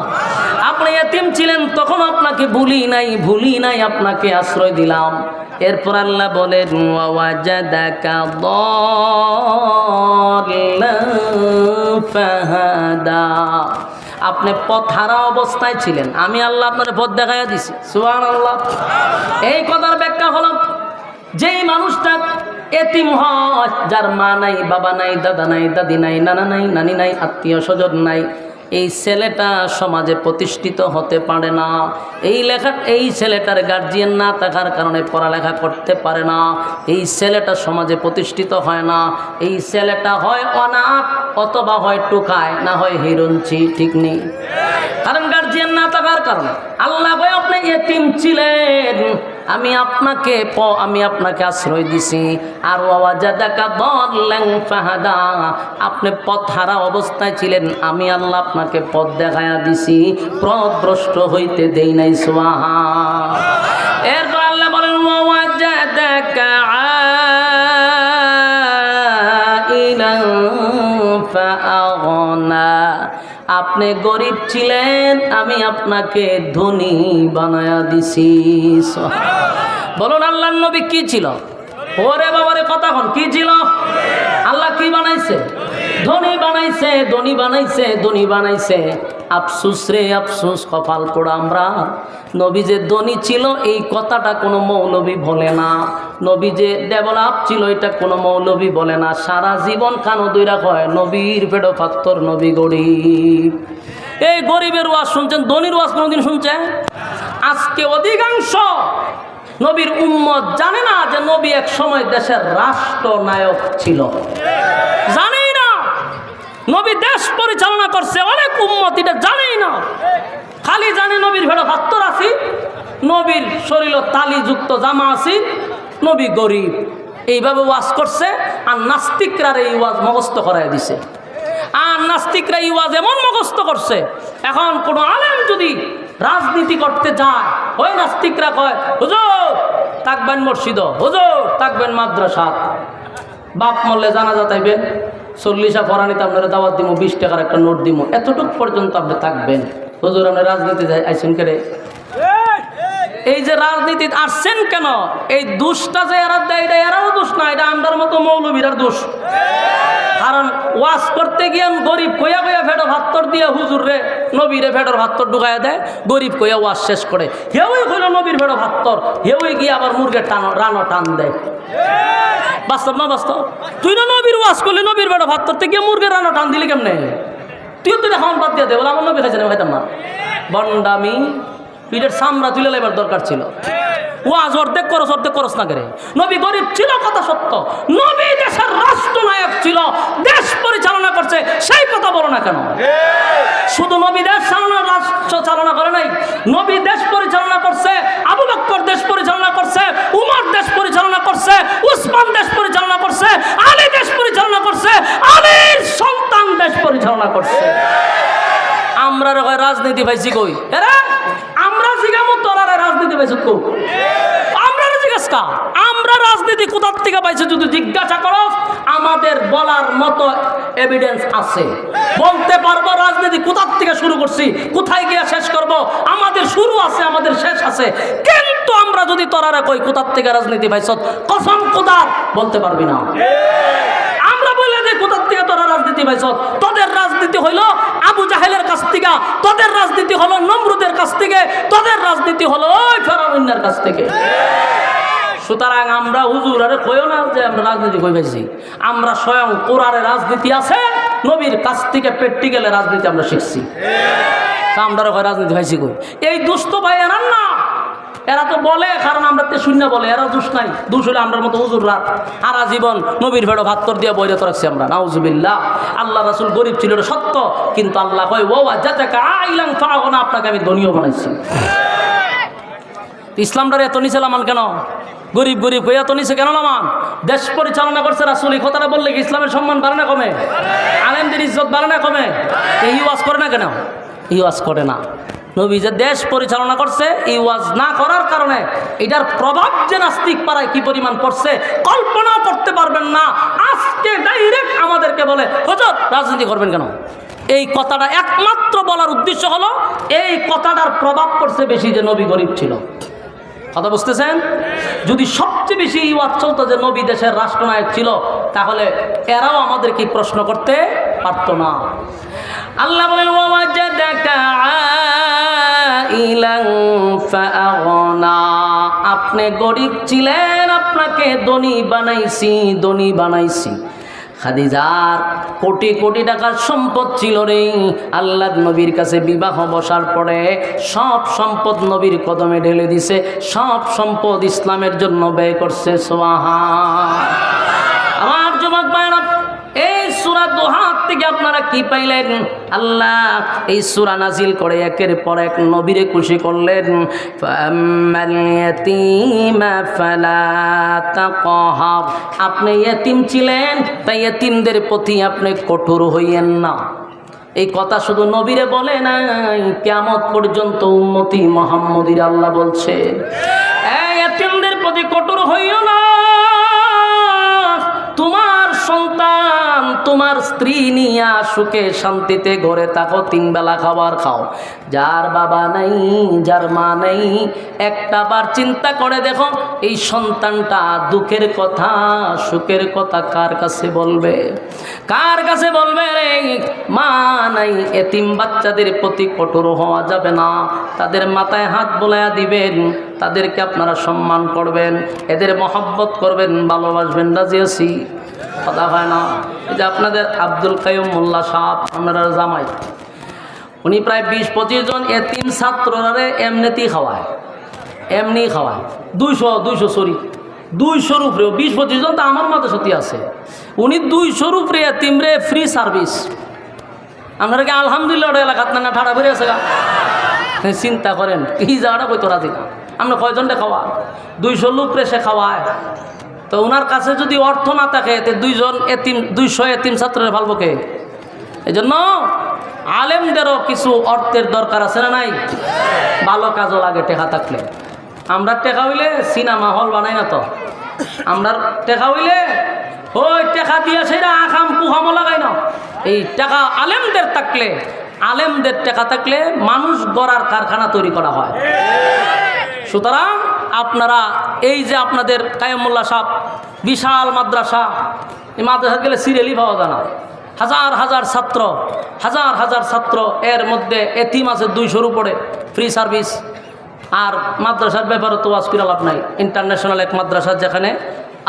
আপনি ইয়েতিম ছিলেন তখন আপনাকে ভুলি নাই আপনাকে আশ্রয় দিলাম। এরপর আল্লাহ বলেন ওয়াজাদাকা দাল্লান ফাহাদা। আপনি পথহারা অবস্থায় ছিলেন, আমি আল্লাহ আপনার পথ দেখাইয়া দিছি। সুবহানাল্লাহ। এই কথার ব্যাখ্যা হলো যেই মানুষটা এতিম হয়, যার মা নাই, বাবা নাই, দাদা নাই, দাদি নাই, নানা নাই, নানি নাই, আত্মীয় স্বজন নাই, এই ছেলেটা সমাজে প্রতিষ্ঠিত হতে পারে না। এই ছেলেটার গার্জিয়ান না থাকার কারণে পড়ালেখা করতে পারে না। এই ছেলেটা সমাজে প্রতিষ্ঠিত হয় না। এই ছেলেটা হয় অনাথ, অথবা হয় টুকায়, না হয় হিরঞ্চি। ঠিক নেই? কারণ গার্জিয়ান না থাকার কারণে। আল্লাহ ভাই আপনি এতিম ছিলেন, আমি আপনাকে আশ্রয় দিছি। আর ওয়াজাদাকা দাল্লান ফাহাদা, আপনি পথহারা অবস্থায় ছিলেন, আমি আল্লাহ আপনাকে পথ দেখায়া দিছি, পথভ্রষ্ট হইতে দেই নাই। সুবহান। এরপর আল্লাহ বলেন ওয়াজাদাকা আইলান ফাআগনা। আপনি গরিব ছিলেন, আমি আপনাকে ধনী বানায়া দিছি। বলুন আল্লাহর নবী কি ছিল? ওরে বাবারে কথা কন, কি ছিল? আল্লাহ কি বানাইছে? ধনী বানাইছে, ধনী বানাইছে, ধনী বানাইছে। আফসুস রে আফসুস, কপাল পোড়া আমরা। নবী যে ধনী ছিল এই কথাটা কোনো মৌলবী বলে না। নবী যে ডেভেলপ ছিল এটা কোনো মৌলবী বলে না। সারা জীবন কানো দইরা কয় নবীর পেটে পাথর, নবী গরিব। এই গরিবের ওয়াজ শুনছেন, ধনীর ওয়াজ কোনোদিন শুনছেন? আজকে অধিকাংশ নবীর উম্মত জানে না যে নবী এক সময় দেশের রাষ্ট্রনায়ক ছিল। জানেই না নবী দেশ পরিচালনা করছে। অনেক উম্মত এটা জানেই না, খালি জানে নবীর ভেড়া ভাত্তর আছি, নবীর শরীর তালিযুক্ত জামা আছি, নবী গরিব। এইভাবে ওয়াজ করছে। আর নাস্তিকরা এই ওয়াজ মুখস্থ করাই দিছে। আর নাস্তিকরা এই ওয়াজ এমন মুখস্থ করছে, এখন কোনো আলেম যদি রাজনীতি করতে যায়, ওই নাস্তিকরা কয় হুজুর থাকবেন মসজিদ, হুজুর থাকবেন মাদ্রাসা, বাপ মরলে জানাজা তাইবেন, 40 ফরানিতে আপনারা দাওয়াত দিব, 20 টাকার একটা নোট দিব, এতটুক পর্যন্ত আপনি থাকবেন। হুজুর আপনি রাজনীতি আইসেন কেড়ে? এই যে রাজনীতি আসছেন কেন? এই দোষটা যে এরা দেয়, এটা এরাও দোষ না, এটা আমরার মতো মৌলবীরার দোষ। কারণ ওয়াজ করতে গিয়ে গরিব কইয়া ফেডো ভাত্তর দিয়ে হুজুর রে নবীরে ফেডোর ভাত্তর ঢুকাইয়া দেয়, গরিব কইয়া ওয়াজ শেষ করে। হেউই কইল নবীর ফেডো ভাত্তর, হেউই গিয়ে আবার মুরগের রানো টান দেয়। বাস্তব না বাস্তব? তুই না নবীর ওয়াজ করলি, নবীর ফেডো ভাত্তর থেকে মুরগের রানো টান দিলি কেমনে? তুইও তুই খাওয়ান বাদ দিয়ে দে, বলে আমার নবী খাইছে না, খাইতাম না। বন্ডামি, পিঠের সামরা তুলে লেবার দরকার ছিল। ওয়াজ অর্ধেক করস না করে। নবী গরিব ছিল, কথা সত্য। নবী দেশের রাষ্ট্রনায়ক ছিল, দেশ পরিচালনা করছে, সেই কথা বলো না কেন? শুধু নবী দেশ রাষ্ট্র চালনা করে নাই, নবী দেশ পরিচালনা করছে, আবু বকর দেশ পরিচালনা করছে, উমর দেশ পরিচালনা করছে, উসমান দেশ পরিচালনা করছে, আলী দেশ পরিচালনা করছে, পরিচালনা করছে। আমরা রাজনীতি পাইছি কই? আমরা জিগামো তোরা রাজনীতি পাইছ কই? আমরা জিজ্ঞাসা আমরা রাজনীতি কোথার থেকে পাইছি যদি জিজ্ঞাসা করো, আমাদের বলার মতো এভিডেন্স আছে, বলতে পারবো রাজনীতি কোথার থেকে শুরু করছি, কোথায় গিয়ে শেষ করব, আমাদের শুরু আছে, আমাদের শেষ আছে। কিন্তু আমরা যদি তোরা কই কোথার থেকে রাজনীতি পাইছ, কসম খোদার বলতে পারবি না। আমরা বলে যে কোথার থেকে তোরা রাজনীতি পাইছ, তোদের রাজনীতি হইল আবু জাহেলের কাছ থেকে, তোদের রাজনীতি হলো নমরুদের কাছ থেকে, তোদের রাজনীতি হলো ওই ফেরাউনের কাছ থেকে। সুতরাং আমরা হুজুর আরে কইও না যে আমরা রাজনীতি কই পাইছি। আমরা স্বয়ং কোরআনে রাজনীতি আছে, নবীর কাছ থেকে প্র্যাকটিক্যালে রাজনীতি আমরা শিখছি। আমরা রাজনীতি পাইছি কই? এই দুষ্ট ভাই এরা না, এরা তো বলে কারণ আমরা তো শূন্য বলে, এরা দোষ নাই। দোষ হলে আমরা মতো হুজুর রাত আর জীবন নবীর ভেড়ো ভাত্তর দিয়ে বইরে তো রাখছি আমরা। নাউজুবিল্লাহ। আল্লাহ রাসূল গরিব ছিল এটা সত্য, কিন্তু আল্লাহ কয় ও যাতাকা আইলাম ফাগনা, আপনাকে আমি ধনীও বানাইছি। ইসলামটার এত নিচে লামান কেন? গরিব গরিব হয়ে এত নিচে কেন লামান? দেশ পরিচালনা করছে রাসূল, এই কথাটা বললে কি ইসলামের সম্মান বাড়ে না কমে? আলেমদের ইজ্জত বাড়ে না কমে? এই ওয়াজ করে না কেন? এই ওয়াজ করে না। নবী যে দেশ পরিচালনা করছে, এই ওয়াজ না করার কারণে এটার প্রভাব যে নাস্তিক পাড়ায় কি পরিমাণ পড়ছে কল্পনা করতে পারবেন না। আজকে ডাইরেক্ট আমাদেরকে বলে হুজুর রাজনীতি করবেন কেন? এই কথাটা একমাত্র বলার উদ্দেশ্য হলো এই কথাটার প্রভাব পড়ছে বেশি যে নবী গরিব ছিল। কথা বুঝতেছেন? যদি সবচেয়ে বেশি এই ওয়াজ চলতো যে নবী দেশের রাষ্ট্রনায়ক ছিল, তাহলে এরাও আমাদেরকে প্রশ্ন করতে পারতো না। আল্লাহ বলেন ওয়াজাদাকা আইলান ফাআগনা, আপনি গরিব ছিলেন, আপনাকে ধনী বানাইছি, ধনী বানাইছি। খাদিজার কোটি কোটি টাকার সম্পদ ছিল রে। আল্লাহর নবীর কাছে বিবাহ বসার পরে সব সম্পদ নবীর কদমে ঢেলে দিছে, সব সম্পদ ইসলামের জন্য ব্যয় করছে। সুবহান। আমার যুবক ভাইরা, এই সূরা দুহা থেকে আপনারা কি পাইলেন? আল্লাহ এই সূরা নাজিল করে একের পর এক নবীরে খুশি করলেন। ফাআম্মাল ইয়াতীমা ফালা তাকহার, আপনি ইয়েতিম ছিলেন, তাই ইয়েতিমদের প্রতি আপনি কঠোর হইয়েন না। এই কথা শুধু নবীরে বলে নাই, কিয়ামত পর্যন্ত উম্মতি মুহাম্মদীর আল্লাহ বলছে এই ইয়েতিমদের প্রতি কঠোর হইও না। তোমার সন্তান, তোমার স্ত্রী নিয়া সুখে শান্তিতে ঘরে থাকো, 3 বেলা খাবার খাও। যার বাবা নাই, যার মা নেই, একটা বার চিন্তা করে দেখো এই সন্তানটা দুঃখের কথা সুখের কথা কার কাছে বলবে? কার কাছে বলবে রে? মা নাই। এতিম বাচ্চাদের প্রতি কঠোর হওয়া যাবে না, তাদের মাথায় হাত বোলায়া দিবেন, তাদেরকে আপনারা সম্মান করবেন, এদের মহব্বত করবেন, ভালোবাসবেন। রাজি আছি? কথা হয় না? এই যে আপনাদের আব্দুল কাইয়ুম মোল্লা সাহেব, আপনারা জামাই, উনি প্রায় 20-25 জন এতিম ছাত্ররা এমনিতেই খাওয়ায়, এমনি খাওয়ায়। 200 উপরেও 20-25 জন তো আমার মতো সত্যি আছে। উনি 200 উপরে এতিমরে ফ্রি সার্ভিস। আপনারা কি আলহামদুলিল্লাহ ওটা এলাকাত না ঠাড়া বেরিয়ে আছে গা? চিন্তা করেন এই জায়গাটা কই তোরা দিকা আমরা কয়জনটা খাওয়া? 200 লোক সে খাওয়ায়। তো ওনার কাছে যদি অর্থ না থাকে, 200 এতিম ছাত্রের ভালবো কে? এই জন্য আলেমদেরও কিছু অর্থের দরকার আছে না নাই? ভালো কাজও লাগে টেকা থাকলে। আমরা টেকা হইলে সিনেমা হল বানাই না তো, আমরা টেকা হইলে ওই টেকা দিয়ে সেটা আখাম কুহামো লাগাই না। এই টাকা আলেমদের থাকলে, আলেমদের টেকা থাকলে মানুষ গড়ার কারখানা তৈরি করা হয়। সুতরাং আপনারা এই যে আপনাদের কাইয়ুমুল্লাহ সাহেব বিশাল মাদ্রাসা, এই মাদ্রাসা গেলে সিরিয়ালই পাওয়া যায় না। হাজার হাজার ছাত্র, এর মধ্যে এতিম আছে 200-র উপরে, ফ্রি সার্ভিস। আর মাদ্রাসার ব্যাপারে তো ওয়াজ করে লাভ নাই। ইন্টারন্যাশনাল এক মাদ্রাসা, যেখানে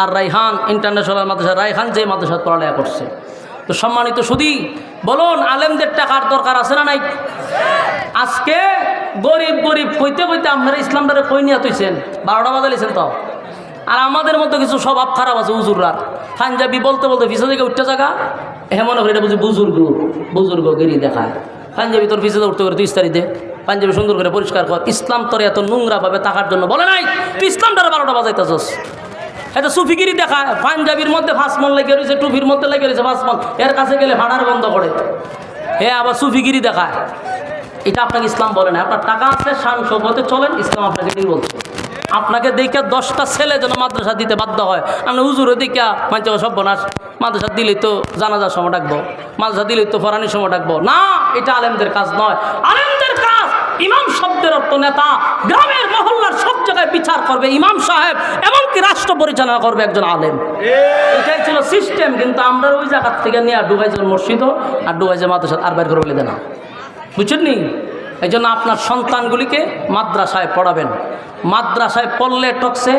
আর রাইহান ইন্টারন্যাশনাল মাদ্রাসা, রাইহান যে মাদ্রাসা পড়ালেখা করছে। তো সম্মানিত সুধী, বলুন আলেমদের টাকার দরকার আছে না নাই? আজকে গরিব কইতে আপনারা ইসলামটারে কই নিয়ে তুইছেন, 12টা বাজাইছেন তো। আর আমাদের মতো কিছু স্বভাব খারাপ আছে হুজুররার, পাঞ্জাবি বলতে ফিসা থেকে উঠতে জায়গা মনে করি এটা বুঝি বুজুর্গ গেরি দেখায়। পাঞ্জাবি তোর ফিসে উঠতে করে তুই ইস্তারিতে পাঞ্জাবি সুন্দর করে পরিষ্কার কর। ইসলাম তোর এত নোংরা ভাবে থাকার জন্য বলে নাই, তুই ইসলামটারে 12টা বাজাইতেছস। এটা সুফিগিরি দেখায়, পাঞ্জাবির মধ্যে ফাঁসমন লেগে রয়েছে, টুপির মধ্যে লেগে রয়েছে ফাঁসমন, এর কাছে গেলে ভাড়ার বন্ধ করে। হে আবার সুফিগিরি দেখায়, এটা আপনাকে ইসলাম বলে না। আপনার টাকা আছে, শান শৌকতে চলেন, ইসলাম আপনাকে এটাই বলছে। আপনাকে দেখে 10টা ছেলে যেন মাদ্রাসা দিতে বাধ্য হয়, আপনি হুজুরে দেখে মানছে সব বনাস, মাদ্রাসা দিলেই তো জানাজার সময় ডাকবো, মাদ্রাসা দিলেই তো ফরানির সময় ডাকবো না, এটা আলেমদের কাজ নয়। আলেমদের কাজ ইমাম শব্দের অর্থ নেতা, গ্রামের মহল্লার সব জায়গায় বিচার করবে ইমাম সাহেব, এমনকি রাষ্ট্র পরিচালনা করবে একজন আলেম। এটাই ছিল সিস্টেম। কিন্তু আমরা ওই জায়গার থেকে নিয়ে ডুবাইছে মসজিদ আর ডুবাইছে মাদ্রাসা, আর বাইর করে বলে দেনা, বুঝছেন নি? এই জন্য আপনার সন্তানগুলিকে মাদ্রাসায় পড়াবেন। মাদ্রাসায় পড়লে টকছে,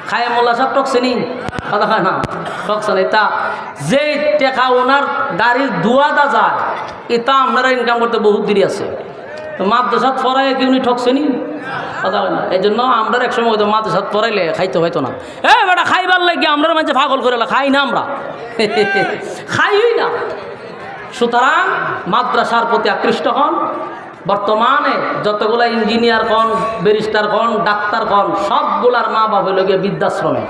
খায় মোল্লা সাহেব টকছে নি, কথা হয় না, টকছে না। এটা যে টেকা ওনার গাড়ির দুয়াদা যায়, এটা আপনারা ইনকাম করতে বহুত দেরি আছে। তো মাদ্রাসাত পড়াই কি উনি ঠকছে নি, কথা হয় না। এই জন্য আমরা একসময় হয়তো মাদ্রাসাত পড়াইলে খাইতে হয়তো না, বেটা খাইবার লাগে আমরা মাঝে পাগল করে খাই না, আমরা খাইই না। সুতরাং মাদ্রাসার প্রতি আকৃষ্ট হন। বর্তমানে যতগুলা ইঞ্জিনিয়ার কন, ব্যারিস্টার কন, ডাক্তার কন, সবগুলার মা বাপ হইল গিয়ে বৃদ্ধাশ্রমে।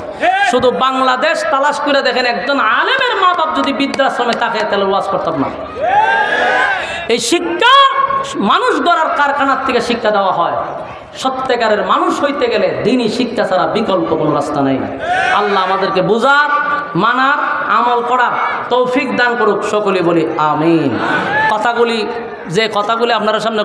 শুধু বাংলাদেশ তালাশ করে দেখেন, একজন আলেমের মা বাপ যদি বৃদ্ধাশ্রমে থাকে তাহলে ওয়াজ করতাম না। এই শিক্ষা মানুষ গড়ার কারখানার থেকে শিক্ষা দেওয়া হয়। সত্যিকারের মানুষ হইতে গেলে দ্বীনি শিক্ষা ছাড়া বিকল্প কোনো রাস্তা নেই। আল্লাহ আমাদেরকে বুঝার, মানার, আমল করার তৌফিক দান করুক, সকলে বলি আমিন। কথাগুলি আপনারা সামনে